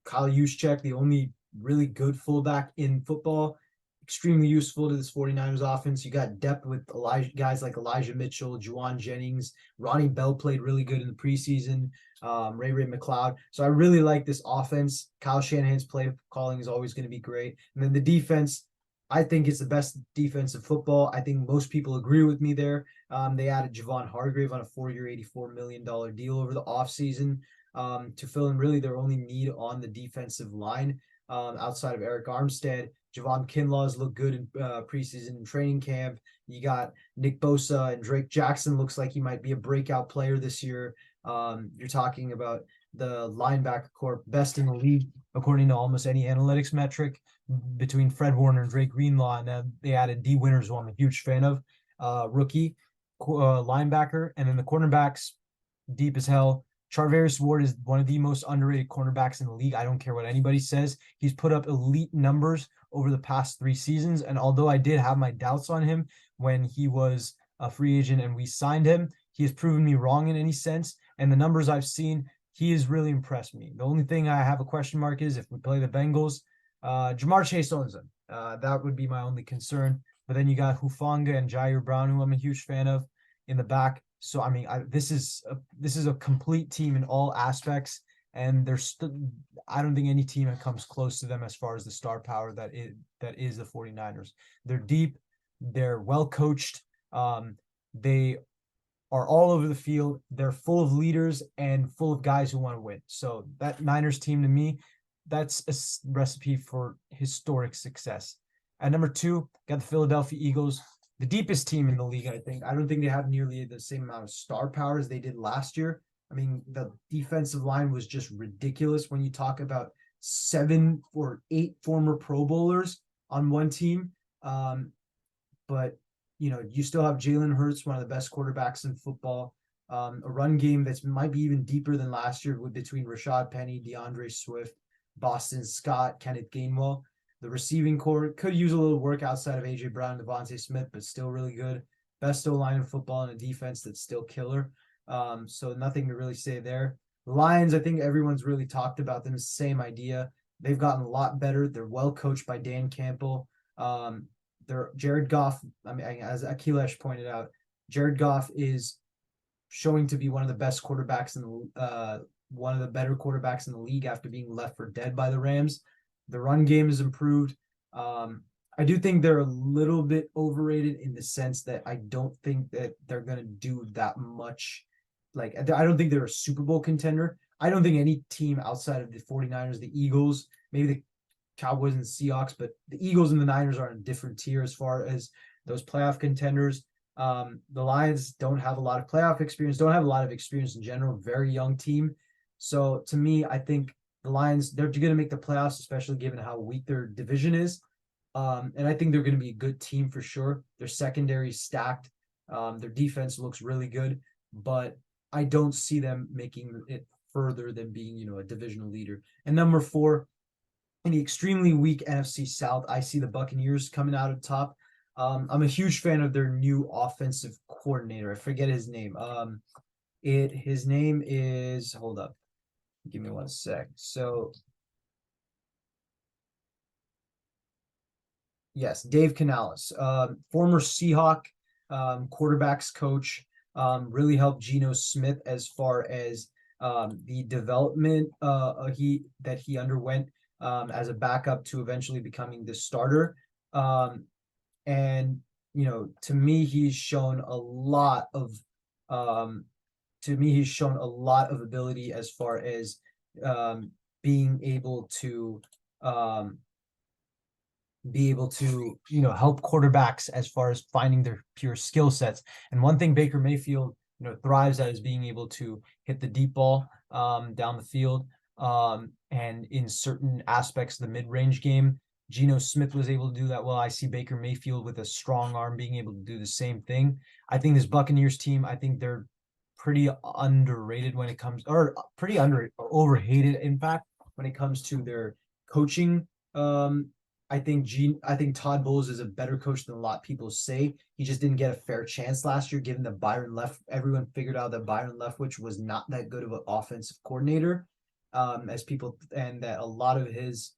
Juszczyk, the only really good fullback in football, extremely useful to this 49ers offense. You got depth with guys like Elijah Mitchell, Juwan Jennings, Ronnie Bell played really good in the preseason, Ray McLeod. So I really like this offense. Kyle Shanahan's play calling is always going to be great. And then the defense, I think it's the best defense of football. I think most people agree with me there. They added Javon Hargrave on a 4-year, $84 million deal over the offseason to fill in really their only need on the defensive line outside of Eric Armstead. Javon Kinlaw's looked good in preseason and training camp. You got Nick Bosa and Drake Jackson looks like he might be a breakout player this year. You're talking about the linebacker corps, best in the league, according to almost any analytics metric, between Fred Warner and Drake Greenlaw. And they added D Winters, who I'm a huge fan of, rookie linebacker. And then the cornerbacks, deep as hell. Charvarius Ward is one of the most underrated cornerbacks in the league. I don't care what anybody says. He's put up elite numbers over the past 3 seasons. And although I did have my doubts on him when he was a free agent and we signed him, he has proven me wrong in any sense. And the numbers I've seen, he has really impressed me. The only thing I have a question mark is if we play the Bengals, Jamar Chase owns them. That would be my only concern. But then you got Hufanga and Jair Brown, who I'm a huge fan of, in the back. So I mean, this is a complete team in all aspects, and there's I don't think any team that comes close to them as far as the star power that is the 49ers. They're deep, they're well coached, they are all over the field. They're full of leaders and full of guys who want to win. So that Niners team, to me, that's a recipe for historic success. At number 2, got the Philadelphia Eagles, the deepest team in the league, I think. I don't think they have nearly the same amount of star power as they did last year. I mean, the defensive line was just ridiculous when you talk about 7 or 8 former Pro Bowlers on one team. But you still have Jalen Hurts, one of the best quarterbacks in football. A run game that's might be even deeper than last year between Rashad Penny, DeAndre Swift, Boston Scott, Kenneth Gainwell. The receiving core could use a little work outside of A.J. Brown and Devontae Smith, but still really good. Best O-line in football and a defense that's still killer. So nothing to really say there. The Lions, I think everyone's really talked about them. It's the same idea. They've gotten a lot better. They're well coached by Dan Campbell. They're Jared Goff. I mean, as Akilesh pointed out, Jared Goff is showing to be one of the best quarterbacks one of the better quarterbacks in the league after being left for dead by the Rams. The run game is improved. I do think they're a little bit overrated in the sense that I don't think that they're going to do that much. Like, I don't think they're a Super Bowl contender. I don't think any team outside of the 49ers, the Eagles, maybe the Cowboys and the Seahawks, but the Eagles and the Niners are in a different tier as far as those playoff contenders. The Lions don't have a lot of playoff experience, don't have a lot of experience in general, very young team. So to me, I think the Lions, they're going to make the playoffs, especially given how weak their division is. And I think they're going to be a good team for sure. Their secondary is stacked. Their defense looks really good, but I don't see them making it further than being, a divisional leader. And number 4, in the extremely weak NFC South, I see the Buccaneers coming out of top. I'm a huge fan of their new offensive coordinator. I forget his name. His name is, hold up. Give me one sec. So, yes, Dave Canales, former Seahawk quarterbacks coach, really helped Geno Smith as far as the development he underwent as a backup to eventually becoming the starter. And to me, he's shown a lot of to me, he's shown a lot of ability as far as being able to help quarterbacks as far as finding their pure skill sets. And one thing Baker Mayfield, thrives at is being able to hit the deep ball down the field. And in certain aspects of the mid-range game, Geno Smith was able to do that well. I see Baker Mayfield with a strong arm being able to do the same thing. I think this Buccaneers team, I think they're pretty underrated when it comes, or pretty overhated, in fact, when it comes to their coaching. I think Todd Bowles is a better coach than a lot of people say. He just didn't get a fair chance last year, given that Byron left. Everyone figured out that Byron Leftwich was not that good of an offensive coordinator, and that a lot of his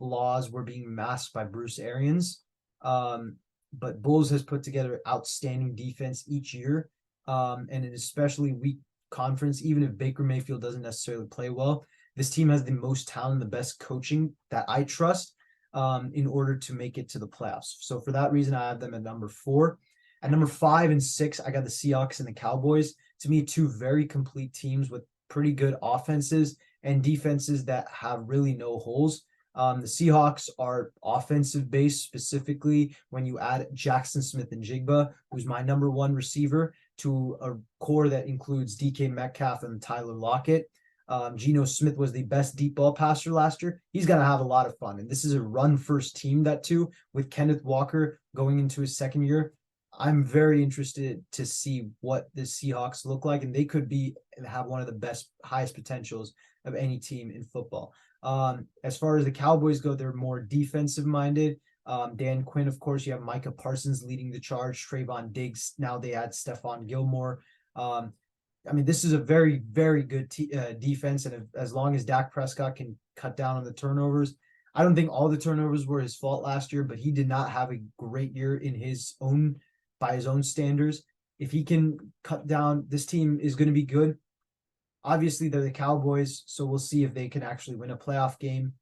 flaws were being masked by Bruce Arians. But Bowles has put together outstanding defense each year, and an especially weak conference. Even if Baker Mayfield doesn't necessarily play well, this team has the most talent, the best coaching that I trust. In order to make it to the playoffs. So for that reason, I have them at number 4. At number 5 and 6, I got the Seahawks and the Cowboys. To me, two very complete teams with pretty good offenses and defenses that have really no holes. The Seahawks are offensive based, specifically when you add Jackson Smith and Jigba, who's my number 1 receiver, to a core that includes DK Metcalf and Tyler Lockett. Geno Smith was the best deep ball passer last year. He's going to have a lot of fun. And this is a run first team, that too, with Kenneth Walker going into his second year. I'm very interested to see what the Seahawks look like. And they could have one of the best, highest potentials of any team in football. As far as the Cowboys go, they're more defensive minded. Dan Quinn, of course, you have Micah Parsons leading the charge, Trayvon Diggs. Now they add Stephon Gilmore. This is a very, very good defense, and as long as Dak Prescott can cut down on the turnovers, I don't think all the turnovers were his fault last year, but he did not have a great year by his own standards. If he can cut down, this team is going to be good. Obviously, they're the Cowboys, so we'll see if they can actually win a playoff game,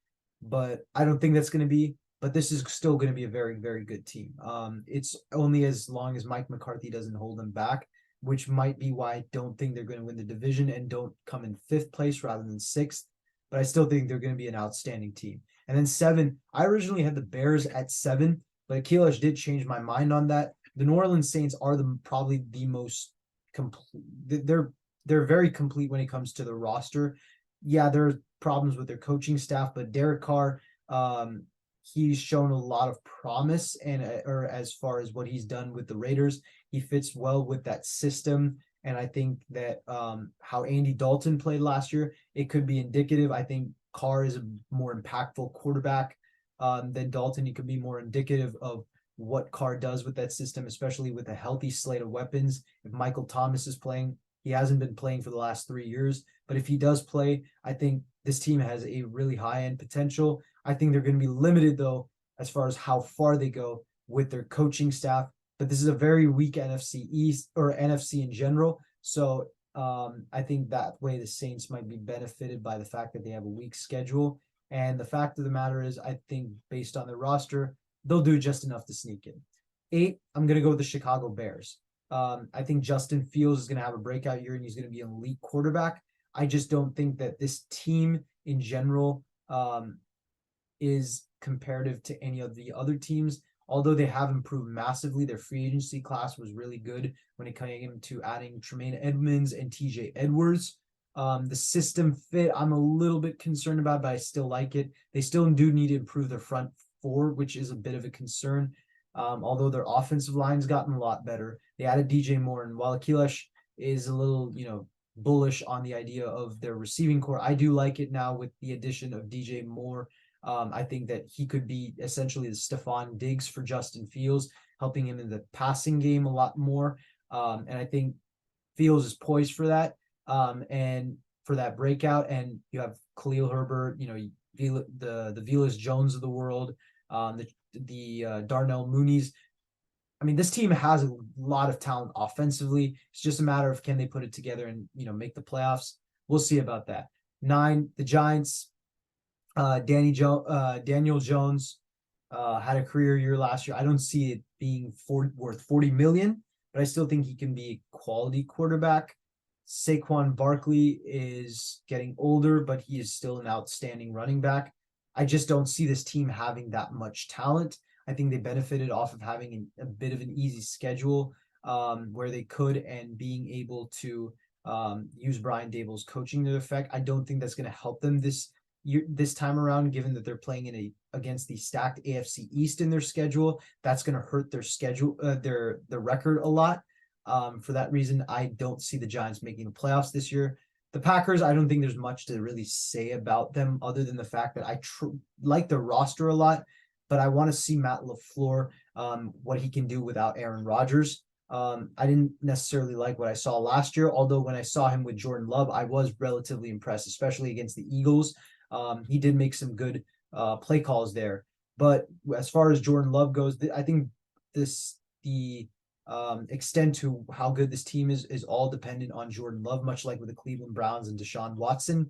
but I don't think that's going to be. But this is still going to be a very, very good team. It's only as long as Mike McCarthy doesn't hold them back, which might be why I don't think they're going to win the division and don't come in 5th place rather than 6th. But I still think they're going to be an outstanding team. And then 7, I originally had the Bears at 7, but Akilesh did change my mind on that. The New Orleans Saints are probably the most complete. They're very complete when it comes to the roster. Yeah, there are problems with their coaching staff, but Derek Carr, he's shown a lot of promise, or as far as what he's done with the Raiders, he fits well with that system. And I think that how Andy Dalton played last year, it could be indicative. I think Carr is a more impactful quarterback than Dalton. He could be more indicative of what Carr does with that system, especially with a healthy slate of weapons. If Michael Thomas is playing, he hasn't been playing for the last 3 years, but if he does play, I think this team has a really high-end potential. I think they're going to be limited, though, as far as how far they go with their coaching staff. But this is a very weak NFC East, or NFC in general. So I think that way the Saints might be benefited by the fact that they have a weak schedule. And the fact of the matter is, I think based on their roster, they'll do just enough to sneak in. 8, I'm going to go with the Chicago Bears. I think Justin Fields is going to have a breakout year, and he's going to be an elite quarterback. I just don't think that this team in general is comparative to any of the other teams. Although they have improved massively, their free agency class was really good when it came to adding Tremaine Edmonds and TJ Edwards. The system fit, I'm a little bit concerned about, but I still like it. They still do need to improve their front 4, which is a bit of a concern. Although their offensive line's gotten a lot better. They added DJ Moore, and while Akilesh is a little, bullish on the idea of their receiving core, I do like it now with the addition of DJ Moore. I think that he could be essentially the Stephon Diggs for Justin Fields, helping him in the passing game a lot more. And I think Fields is poised for that, and for that breakout. And you have Khalil Herbert, the Velus Jones of the world, the Darnell Mooney's. This team has a lot of talent offensively. It's just a matter of can they put it together and make the playoffs. We'll see about that. 9, the Giants. Daniel Jones had a career year last year. I don't see it being worth $40 million, but I still think he can be a quality quarterback. Saquon Barkley is getting older, but he is still an outstanding running back. I just don't see this team having that much talent. I think they benefited off of having a bit of an easy schedule where they could, and being able to use Brian Dable's coaching to effect. I don't think that's going to help them this time around, given that they're playing against the stacked AFC East in their schedule. That's going to hurt their schedule, their record a lot. For that reason, I don't see the Giants making the playoffs this year. The Packers, I don't think there's much to really say about them other than the fact that I like their roster a lot, but I want to see Matt LaFleur, what he can do without Aaron Rodgers. I didn't necessarily like what I saw last year, although when I saw him with Jordan Love, I was relatively impressed, especially against the Eagles. He did make some good play calls there. But as far as Jordan Love goes, I think the extent to how good this team is all dependent on Jordan Love, much like with the Cleveland Browns and Deshaun Watson.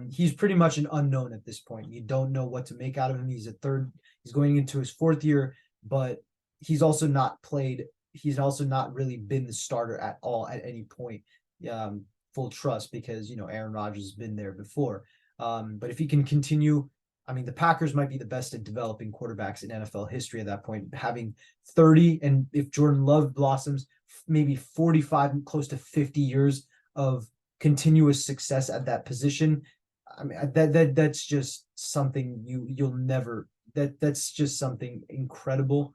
He's pretty much an unknown at this point. You don't know what to make out of him. He's going into his fourth year, but he's also not really been the starter at all at any point. Full trust, because Aaron Rodgers has been there before. But if he can continue, I mean, the Packers might be the best at developing quarterbacks in NFL history at that point, having 30, and if Jordan Love blossoms, maybe 45, close to 50 years of continuous success at that position. I mean, that's just something you'll never. That's just something incredible.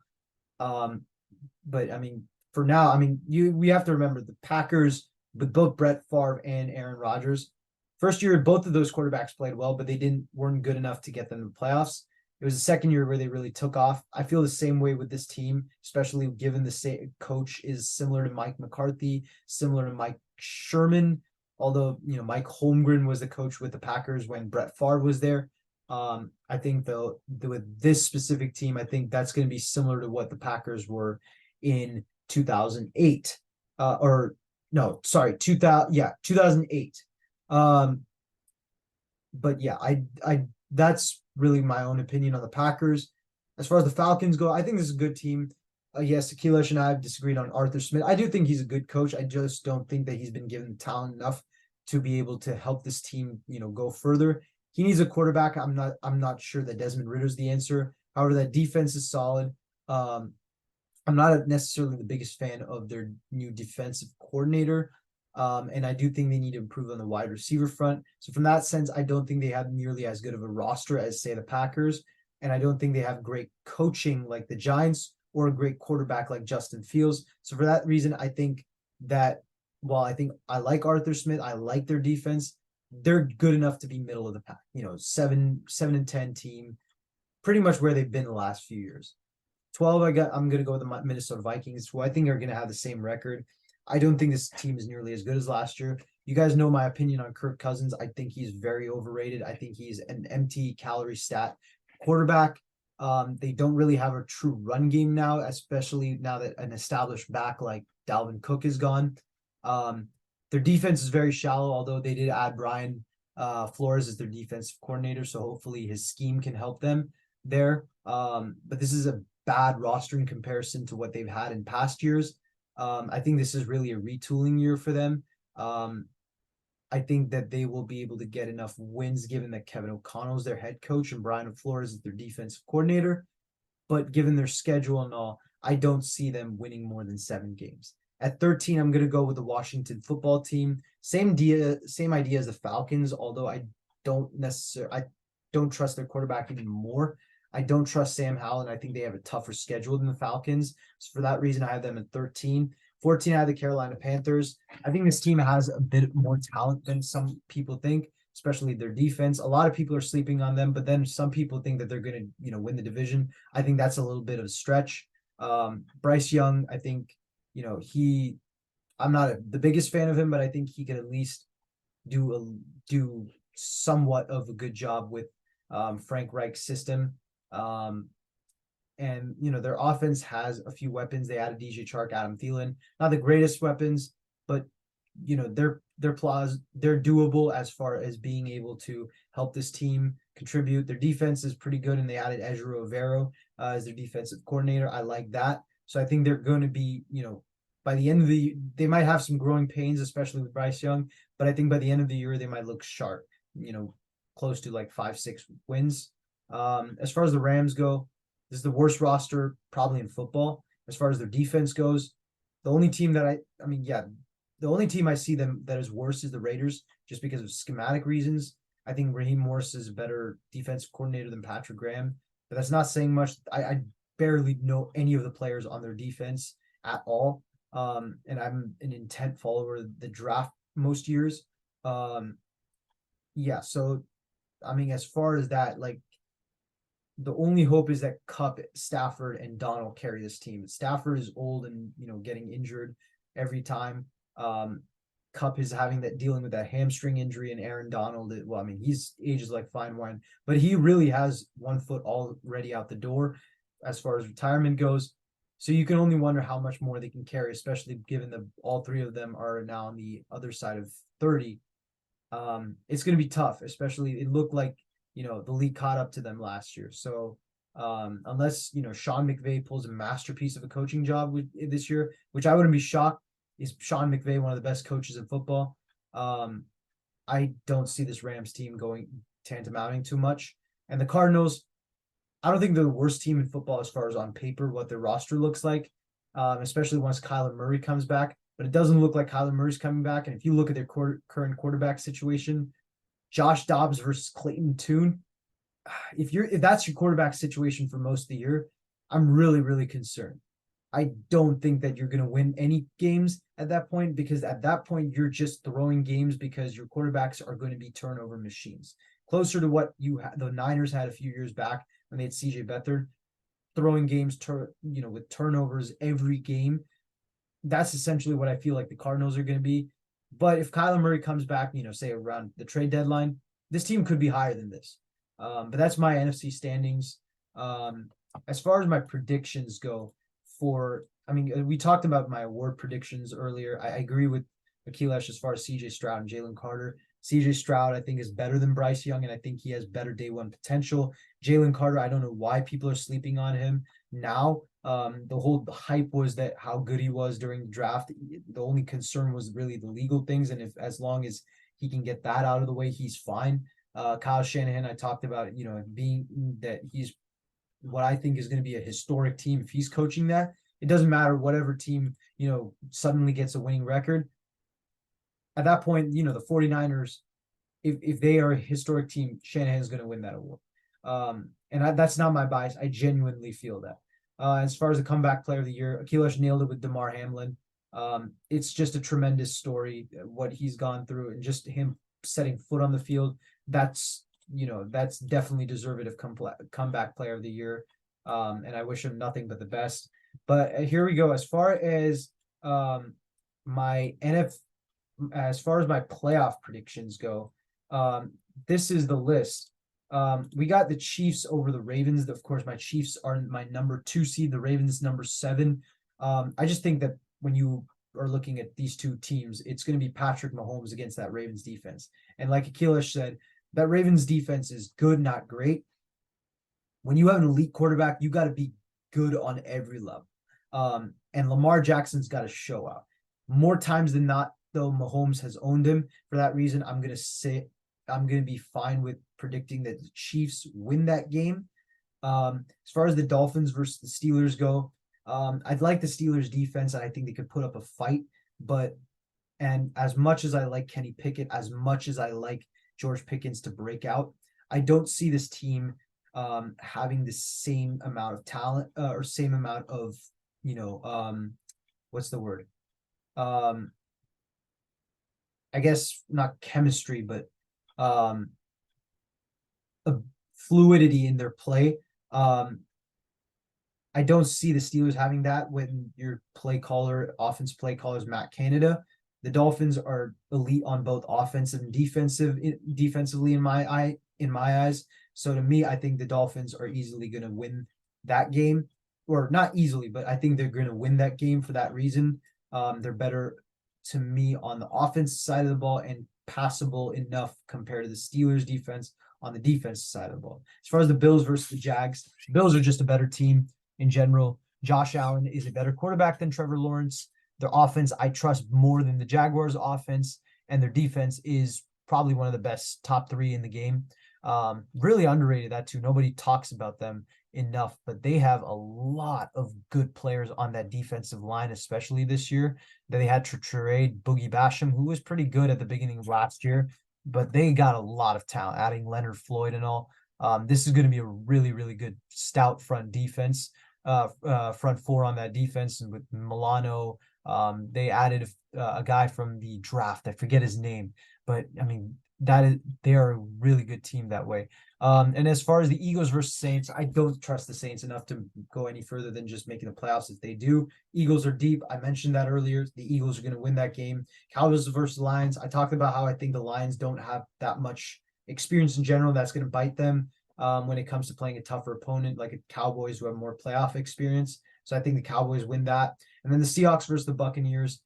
But I mean, for now, I mean, we have to remember the Packers with both Brett Favre and Aaron Rodgers. First year, both of those quarterbacks played well, but they weren't good enough to get them to the playoffs. It was the second year where they really took off. I feel the same way with this team, especially given the coach is similar to Mike McCarthy, similar to Mike Sherman. Although Mike Holmgren was the coach with the Packers when Brett Favre was there. I think though with this specific team, I think that's going to be similar to what the Packers were in 2008. 2008. But yeah, I that's really my own opinion on the Packers. As far as the Falcons go, I think this is a good team. Yes, Akilesh and I have disagreed on Arthur Smith. I do think he's a good coach. I just don't think that he's been given talent enough to be able to help this team, go further. He needs a quarterback. I'm not sure that Desmond Ritter's the answer. However, that defense is solid. I'm not necessarily the biggest fan of their new defensive coordinator. And I do think they need to improve on the wide receiver front. So from that sense, I don't think they have nearly as good of a roster as, say, the Packers. And I don't think they have great coaching like the Giants or a great quarterback like Justin Fields. So for that reason, I think that while I think I like Arthur Smith, I like their defense, they're good enough to be middle of the pack, 7-10 team, pretty much where they've been the last few years. 12, I'm going to go with the Minnesota Vikings, who I think are going to have the same record. I don't think this team is nearly as good as last year. You guys know my opinion on Kirk Cousins. I think he's very overrated. I think he's an empty calorie stat quarterback. They don't really have a true run game now, especially now that an established back like Dalvin Cook is gone. Their defense is very shallow, although they did add Brian Flores as their defensive coordinator, so hopefully his scheme can help them there. But this is a bad roster in comparison to what they've had in past years. I think this is really a retooling year for them. I think that they will be able to get enough wins given that Kevin O'Connell is their head coach and Brian Flores is their defensive coordinator. But given their schedule and all, I don't see them winning more than 7 games. At 13, I'm going to go with the Washington football team. Same idea as the Falcons, although I don't trust their quarterback even more. I don't trust Sam Howell, and I think they have a tougher schedule than the Falcons. So for that reason, I have them at 13. 14, I have the Carolina Panthers. I think this team has a bit more talent than some people think, especially their defense. A lot of people are sleeping on them, but then some people think that they're going to, win the division. I think that's a little bit of a stretch. Bryce Young, I think, I'm not the biggest fan of him, but I think he can at least do somewhat of a good job with Frank Reich's system. And their offense has a few weapons. They added DJ Chark, Adam Thielen, not the greatest weapons, but they're doable as far as being able to help this team contribute. Their defense is pretty good, and they added Ejiro Evero as their defensive coordinator. I like that. So I think they're going to be, by the end of they might have some growing pains, especially with Bryce Young, but I think by the end of the year they might look sharp, close to like 5-6 wins. As far as the Rams go, this is the worst roster probably in football. As far as their defense goes, the only team that the only team I see them that is worse is the Raiders, just because of schematic reasons. I think Raheem Morris is a better defensive coordinator than Patrick Graham, but that's not saying much. I barely know any of the players on their defense at all. And I'm an intent follower of the draft most years. Yeah, so I mean, as far as that, like the only hope is that Cup, Stafford, and Donald carry this team. Stafford is old and getting injured every time. Cup is dealing with that hamstring injury, and Aaron Donald. Well, I mean, he's ages like fine wine, but he really has one foot already out the door as far as retirement goes. So you can only wonder how much more they can carry, especially given that all three of them are now on the other side of 30. It's going to be tough, especially it looked like the league caught up to them last year. So unless Sean McVay pulls a masterpiece of a coaching job this year, which I wouldn't be shocked, is Sean McVay one of the best coaches in football. I don't see this Rams team going tantamounting too much. And the Cardinals, I don't think they're the worst team in football as far as on paper what their roster looks like, especially once Kyler Murray comes back. But it doesn't look like Kyler Murray's coming back. And if you look at their current quarterback situation, Josh Dobbs versus Clayton Tune, if that's your quarterback situation for most of the year, I'm really, really concerned. I don't think that you're going to win any games at that point, because at that point you're just throwing games because your quarterbacks are going to be turnover machines. Closer to what the Niners had a few years back when they had CJ Beathard, throwing games with turnovers every game. That's essentially what I feel like the Cardinals are going to be. But if Kyler Murray comes back, say around the trade deadline, this team could be higher than this. But that's my NFC standings. As far as my predictions go, we talked about my award predictions earlier. I agree with Akilesh as far as CJ Stroud and Jalen Carter. CJ Stroud, I think, is better than Bryce Young, and I think he has better day one potential. Jalen Carter, I don't know why people are sleeping on him now. The whole hype was that how good he was during the draft. The only concern was really the legal things, and as long as he can get that out of the way, he's fine. Kyle Shanahan, I talked about, being that he's what I think is going to be a historic team. If he's coaching that, it doesn't matter whatever team, suddenly gets a winning record. At that point, the 49ers, if they are a historic team, Shanahan's going to win that award. That's not my bias. I genuinely feel that. As far as the comeback player of the year, Akilesh nailed it with DeMar Hamlin. It's just a tremendous story, what he's gone through, and just him setting foot on the field. That's definitely deserved of comeback player of the year. And I wish him nothing but the best. But here we go. As far as my playoff predictions go, this is the list. We got the Chiefs over the Ravens. Of course, my Chiefs are my number 2 seed, the Ravens number 7. I just think that when you are looking at these two teams, it's going to be Patrick Mahomes against that Ravens defense. And like Akilesh said, that Ravens defense is good, not great. When you have an elite quarterback, you got to be good on every level. And Lamar Jackson's got to show out. More times than not, though, Mahomes has owned him. For that reason, I'm going to be fine with predicting that the Chiefs win that game. As far as the Dolphins versus the Steelers go, I'd like the Steelers defense, and I think they could put up a fight. And as much as I like Kenny Pickett, as much as I like George Pickens to break out, I don't see this team having the same amount of talent or same amount of, what's the word? I guess not chemistry, but a fluidity in their play. I don't see the Steelers having that when your offense play caller is Matt Canada. The Dolphins are elite on both offensive and defensively in my eyes. So to me, I think the Dolphins are easily going to win that game, or not easily, but I think they're going to win that game for that reason. They're better to me on the offensive side of the ball and passable enough compared to the Steelers defense on the defensive side of the ball. As far as the Bills versus the Jags, the Bills are just a better team in general. Josh Allen is a better quarterback than Trevor Lawrence. Their offense, I trust more than the Jaguars' offense, and their defense is probably one of the best top 3 in the game. Really underrated, that too. Nobody talks about them enough, but they have a lot of good players on that defensive line, especially this year. They had to trade Boogie Basham, who was pretty good at the beginning of last year, but they got a lot of talent, adding Leonard Floyd and all. This is going to be a really, really good stout front defense, front 4 on that defense, and with Milano. They added a guy from the draft. I forget his name, but I mean, they are a really good team that way. And as far as the Eagles versus Saints, I don't trust the Saints enough to go any further than just making the playoffs. If they do, Eagles are deep. I mentioned that earlier. The Eagles are going to win that game. Cowboys versus Lions. I talked about how I think the Lions don't have that much experience in general. That's going to bite them when it comes to playing a tougher opponent like a Cowboys who have more playoff experience. So I think the Cowboys win that. And then the Seahawks versus the Buccaneers.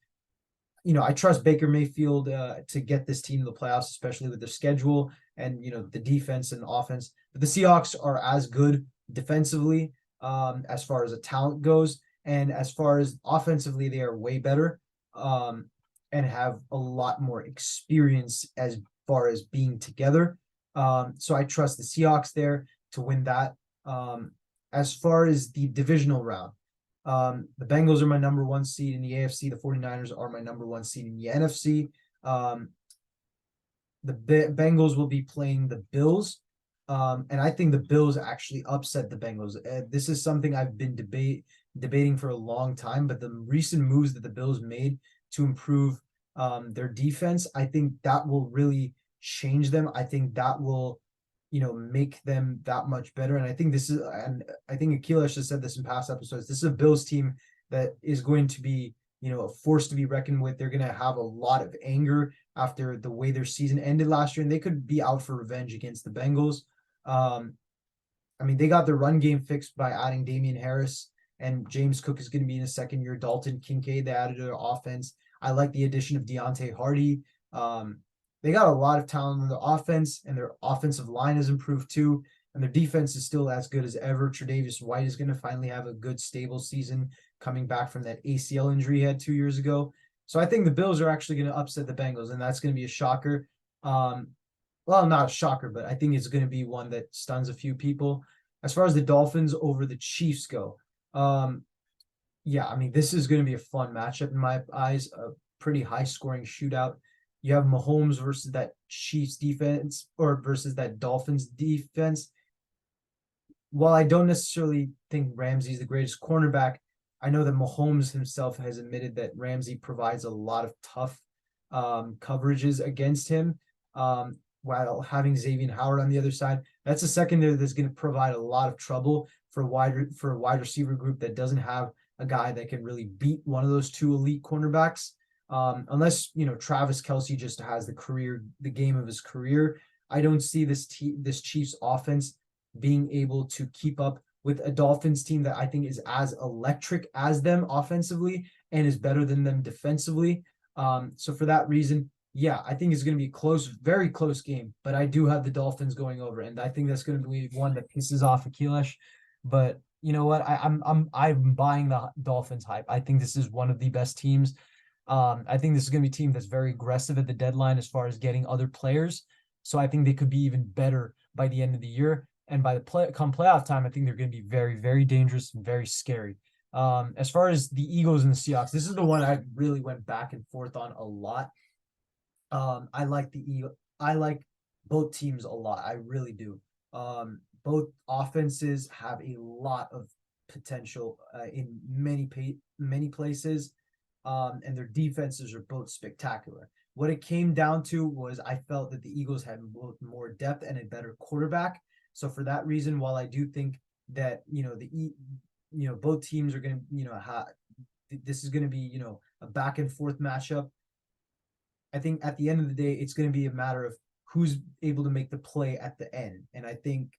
I trust Baker Mayfield to get this team to the playoffs, especially with their schedule and, the defense and offense. But the Seahawks are as good defensively as far as the talent goes. And as far as offensively, they are way better and have a lot more experience as far as being together. So I trust the Seahawks there to win that. As far as the divisional round, the Bengals are my number 1 seed in the AFC. The 49ers are my number 1 seed in the NFC. The Bengals will be playing the Bills. And I think the Bills actually upset the Bengals. This is something I've been debating for a long time, but the recent moves that the Bills made to improve their defense, I think that will really change them. I think that will make them that much better. And I think I think Akilesh has said this in past episodes. This is a Bills team that is going to be, a force to be reckoned with. They're going to have a lot of anger after the way their season ended last year, and they could be out for revenge against the Bengals. I mean, they got their run game fixed by adding Damian Harris, and James Cook is going to be in his second year. Dalton Kincaid, they added to their offense. I like the addition of Deontay Hardy. They got a lot of talent on the offense, and their offensive line has improved too. And their defense is still as good as ever. Tre'Davious White is going to finally have a good, stable season coming back from that ACL injury he had 2 years ago. So I think the Bills are actually going to upset the Bengals, and that's going to be a shocker. Well, not a shocker, but I think it's going to be one that stuns a few people. As far as the Dolphins over the Chiefs go, yeah, I mean, this is going to be a fun matchup in my eyes, a pretty high-scoring shootout. You have Mahomes versus that Chiefs defense or versus that Dolphins defense. While I don't necessarily think Ramsey's the greatest cornerback, I know that Mahomes himself has admitted that Ramsey provides a lot of tough coverages against him while having Xavier Howard on the other side. That's a secondary that's going to provide a lot of trouble for a wide receiver group that doesn't have a guy that can really beat one of those 2 elite cornerbacks. Unless Travis Kelce just has the game of his career, I don't see this Chiefs offense being able to keep up with a Dolphins team that I think is as electric as them offensively and is better than them defensively. So for that reason, yeah, I think it's going to be a close, very close game. But I do have the Dolphins going over, and I think that's going to be one that pisses off Akilesh. But you know what? I'm buying the Dolphins hype. I think this is one of the best teams. I think this is going to be a team that's very aggressive at the deadline as far as getting other players. So I think they could be even better by the end of the year. And by the playoff time, I think they're going to be very, very dangerous and very scary. As far as the Eagles and the Seahawks, this is the one I really went back and forth on a lot. I like both teams a lot. I really do. Both offenses have a lot of potential in many places. And their defenses are both spectacular. What it came down to was I felt that the Eagles had both more depth and a better quarterback. So for that reason, while I do think that both teams are going to this is going to be a back and forth matchup. I think at the end of the day, it's going to be a matter of who's able to make the play at the end. And I think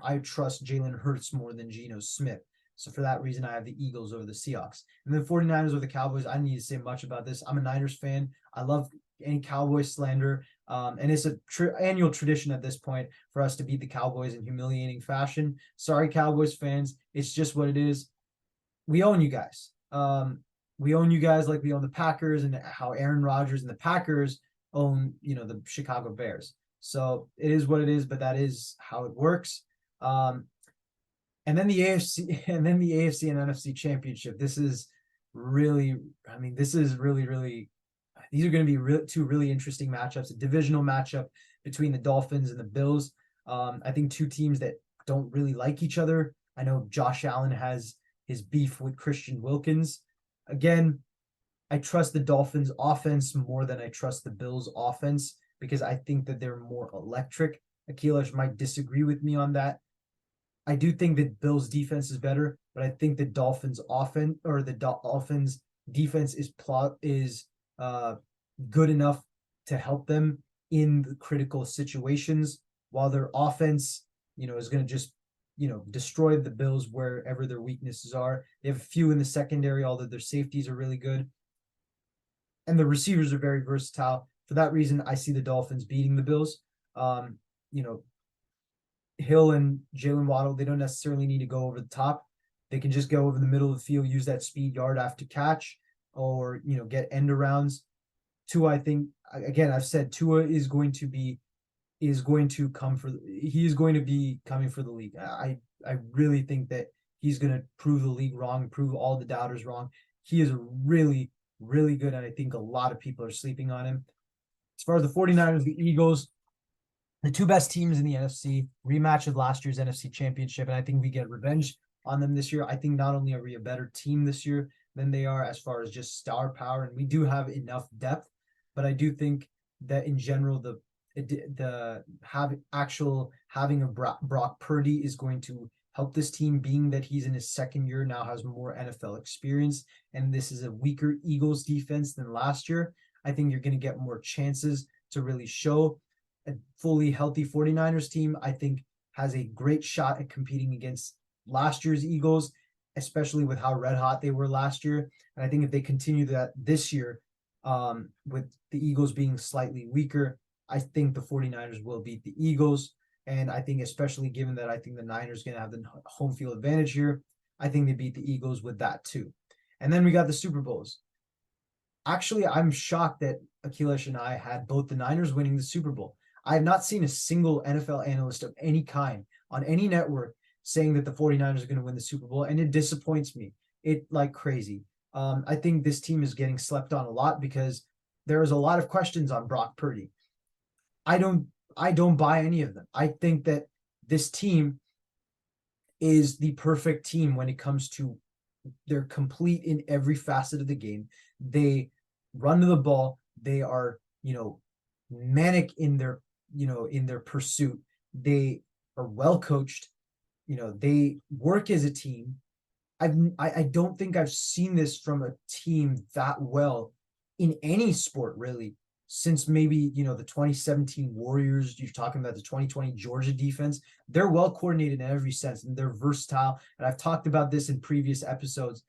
I trust Jalen Hurts more than Geno Smith. So for that reason, I have the Eagles over the Seahawks. And then 49ers over the Cowboys. I don't need to say much about this. I'm a Niners fan. I love any Cowboys slander. And it's an annual tradition at this point for us to beat the Cowboys in humiliating fashion. Sorry, Cowboys fans. It's just what it is. We own you guys. we own you guys like we own the Packers, and how Aaron Rodgers and the Packers own, the Chicago Bears. So it is what it is, but that is how it works. And then the AFC and NFC championship. This is really, this is really, really, these are going to be two really interesting matchups, a divisional matchup between the Dolphins and the Bills. I think two teams that don't really like each other. I know Josh Allen has his beef with Christian Wilkins. Again, I trust the Dolphins offense more than I trust the Bills offense because I think that they're more electric. Akilash might disagree with me on that. I do think that Bills defense is better, but I think the Dolphins Dolphins defense is good enough to help them in the critical situations, while their offense, is going to just, destroy the Bills wherever their weaknesses are. They have a few in the secondary, although their safeties are really good. And the receivers are very versatile. For that reason, I see the Dolphins beating the Bills. Hill and Jalen Waddle, they don't necessarily need to go over the top. They can just go over the middle of the field, use that speed yard after catch, or get end arounds. Tua, I think, again, I've said Tua is going to be coming for the league. I really think that he's going to prove the league wrong, prove all the doubters wrong. He is really, really good, and I think a lot of people are sleeping on him. As far as the 49ers, the Eagles, the two best teams in the NFC, rematch of last year's NFC Championship, and I think we get revenge on them this year. I think not only are we a better team this year than they are as far as just star power, and we do have enough depth, but I do think that in general, having a Brock Purdy is going to help this team, being that he's in his second year now, has more NFL experience, and this is a weaker Eagles defense than last year. I think you're going to get more chances to really show. A fully healthy 49ers team, I think, has a great shot at competing against last year's Eagles, especially with how red hot they were last year. And I think if they continue that this year, with the Eagles being slightly weaker, I think the 49ers will beat the Eagles. And I think, especially given that I think the Niners going to have the home field advantage here, I think they beat the Eagles with that too. And then we got the Super Bowls. Actually, I'm shocked that Akilesh and I had both the Niners winning the Super Bowl. I have not seen a single NFL analyst of any kind on any network saying that the 49ers are going to win the Super Bowl, and it disappoints me. It like crazy. I think this team is getting slept on a lot because there is a lot of questions on Brock Purdy. I don't buy any of them. I think that this team is the perfect team when it comes to they're complete in every facet of the game. They run to the ball. They are, manic in their pursuit. They are well coached. They work as a team. I don't think I've seen this from a team that well in any sport really since maybe the 2017 Warriors. You're talking about the 2020 Georgia defense. They're well coordinated in every sense, and they're versatile. And I've talked about this in previous episodes.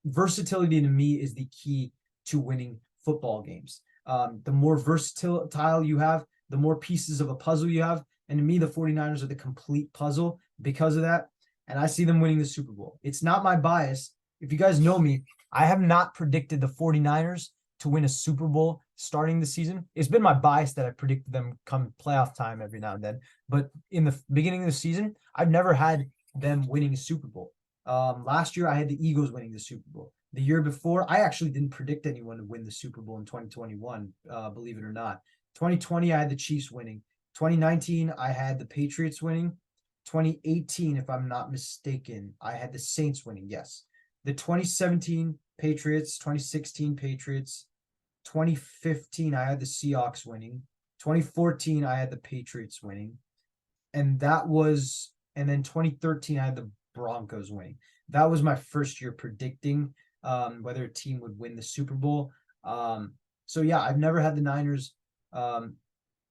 Versatility to me is the key to winning football games. The more versatile you have, the more pieces of a puzzle you have. And to me, the 49ers are the complete puzzle because of that. And I see them winning the Super Bowl. It's not my bias. If you guys know me, I have not predicted the 49ers to win a Super Bowl starting the season. It's been my bias that I predicted them come playoff time every now and then. But in the beginning of the season, I've never had them winning a Super Bowl. Last year, I had the Eagles winning the Super Bowl. The year before, I actually didn't predict anyone to win the Super Bowl in 2021, believe it or not. 2020, I had the Chiefs winning. 2019, I had the Patriots winning. 2018, if I'm not mistaken, I had the Saints winning. Yes. The 2017 Patriots, 2016 Patriots, 2015, I had the Seahawks winning. 2014, I had the Patriots winning. And then 2013, I had the Broncos winning. That was my first year predicting whether a team would win the Super Bowl. So yeah, I've never had the Niners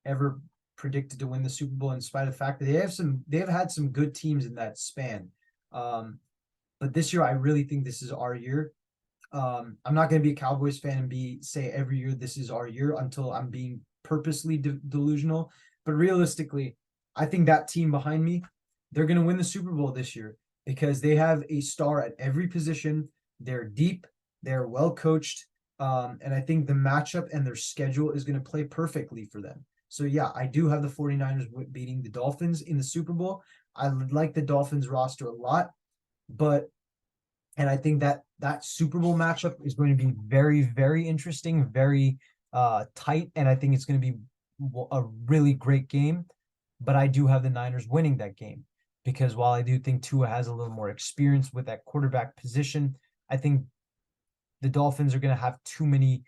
ever predicted to win the Super Bowl, in spite of the fact that they have had some good teams in that span. But this year, I really think this is our year. I'm not going to be a Cowboys fan and say every year this is our year until I'm being purposely delusional. But realistically, I think that team behind me, they're going to win the Super Bowl this year because they have a star at every position. They're deep. They're well coached. And I think the matchup and their schedule is going to play perfectly for them. So yeah, I do have the 49ers beating the Dolphins in the Super Bowl. I like the Dolphins roster a lot, but and I think that that Super Bowl matchup is going to be very, very interesting, very tight, and I think it's going to be a really great game. But I do have the Niners winning that game because while I do think Tua has a little more experience with that quarterback position, I think the Dolphins are going to have too many.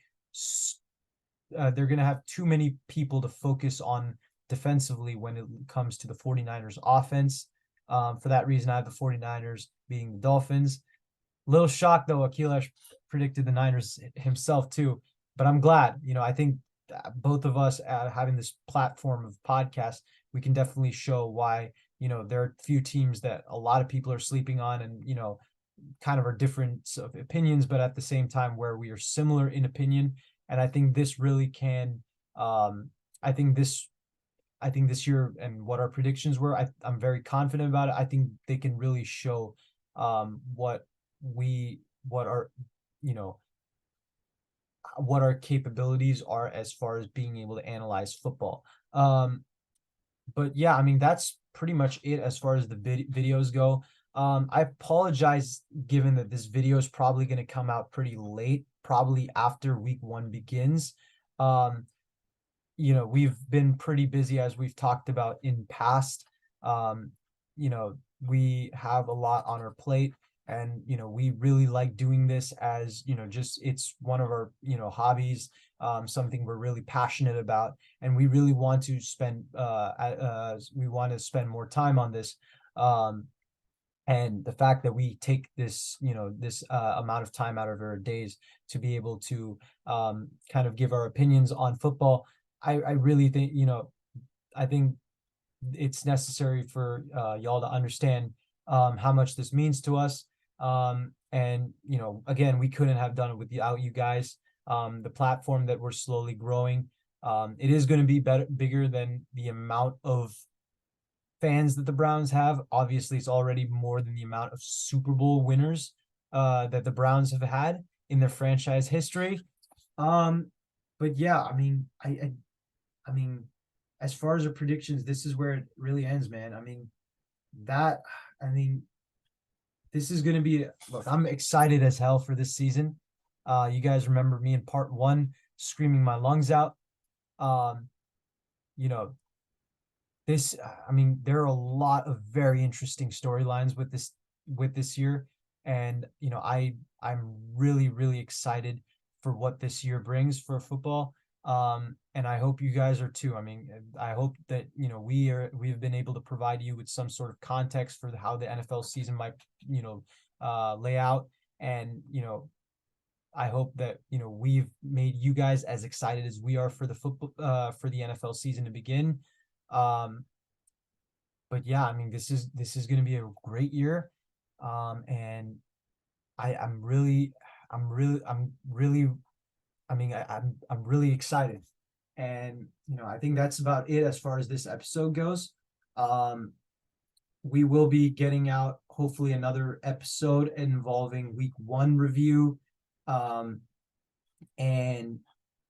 They're going to have too many people to focus on defensively when it comes to the 49ers offense. For that reason, I have the 49ers beating the Dolphins. Little shock though, Akilesh predicted the Niners himself too. But I'm glad, I think both of us having this platform of podcast, we can definitely show why, there are a few teams that a lot of people are sleeping on and, kind of are different of opinions, but at the same time where we are similar in opinion. And I think this really can, I think this year and what our predictions were, I'm very confident about it. I think they can really show what our what our capabilities are as far as being able to analyze football. But yeah, I mean that's pretty much it as far as the videos go. I apologize given that this video is probably going to come out pretty late, probably after week 1 begins. We've been pretty busy as we've talked about in past. We have a lot on our plate and, we really like doing this as, just it's one of our, hobbies, something we're really passionate about. And we really want to spend, more time on this. And the fact that we take this, this amount of time out of our days to be able to kind of give our opinions on football, I really think, I think it's necessary for y'all to understand how much this means to us. And, again, we couldn't have done it without you guys. The platform that we're slowly growing, it is going to be bigger than the amount of fans that the Browns have. Obviously, it's already more than the amount of Super Bowl winners that the Browns have had in their franchise history. But yeah, I mean, I mean, as far as the predictions, this is where it really ends, man. I mean, this is going to be, look, I'm excited as hell for this season. You guys remember me in part 1 screaming my lungs out. You know, there are a lot of very interesting storylines with this year. And, I'm really, really excited for what this year brings for football. And I hope you guys are too. I mean, I hope that, we've been able to provide you with some sort of context for how the NFL season might, lay out. And, I hope that, we've made you guys as excited as we are for the for the NFL season to begin. But yeah, I mean, this is going to be a great year. And I'm really, I'm really excited. And, I think that's about it as far as this episode goes. We will be getting out hopefully another episode involving week 1 review. And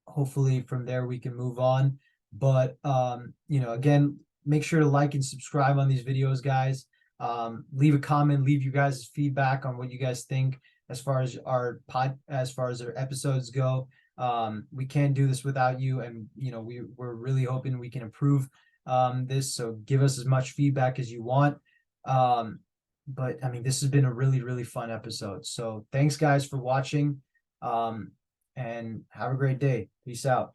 hopefully from there we can move on. But, again, make sure to like and subscribe on these videos, guys. Leave a comment, leave you guys' feedback on what you guys think as far as our episodes go. We can't do this without you, and we're really hoping we can improve this. So give us as much feedback as you want. But I mean, this has been a really, really fun episode. So thanks, guys, for watching. And have a great day. Peace out.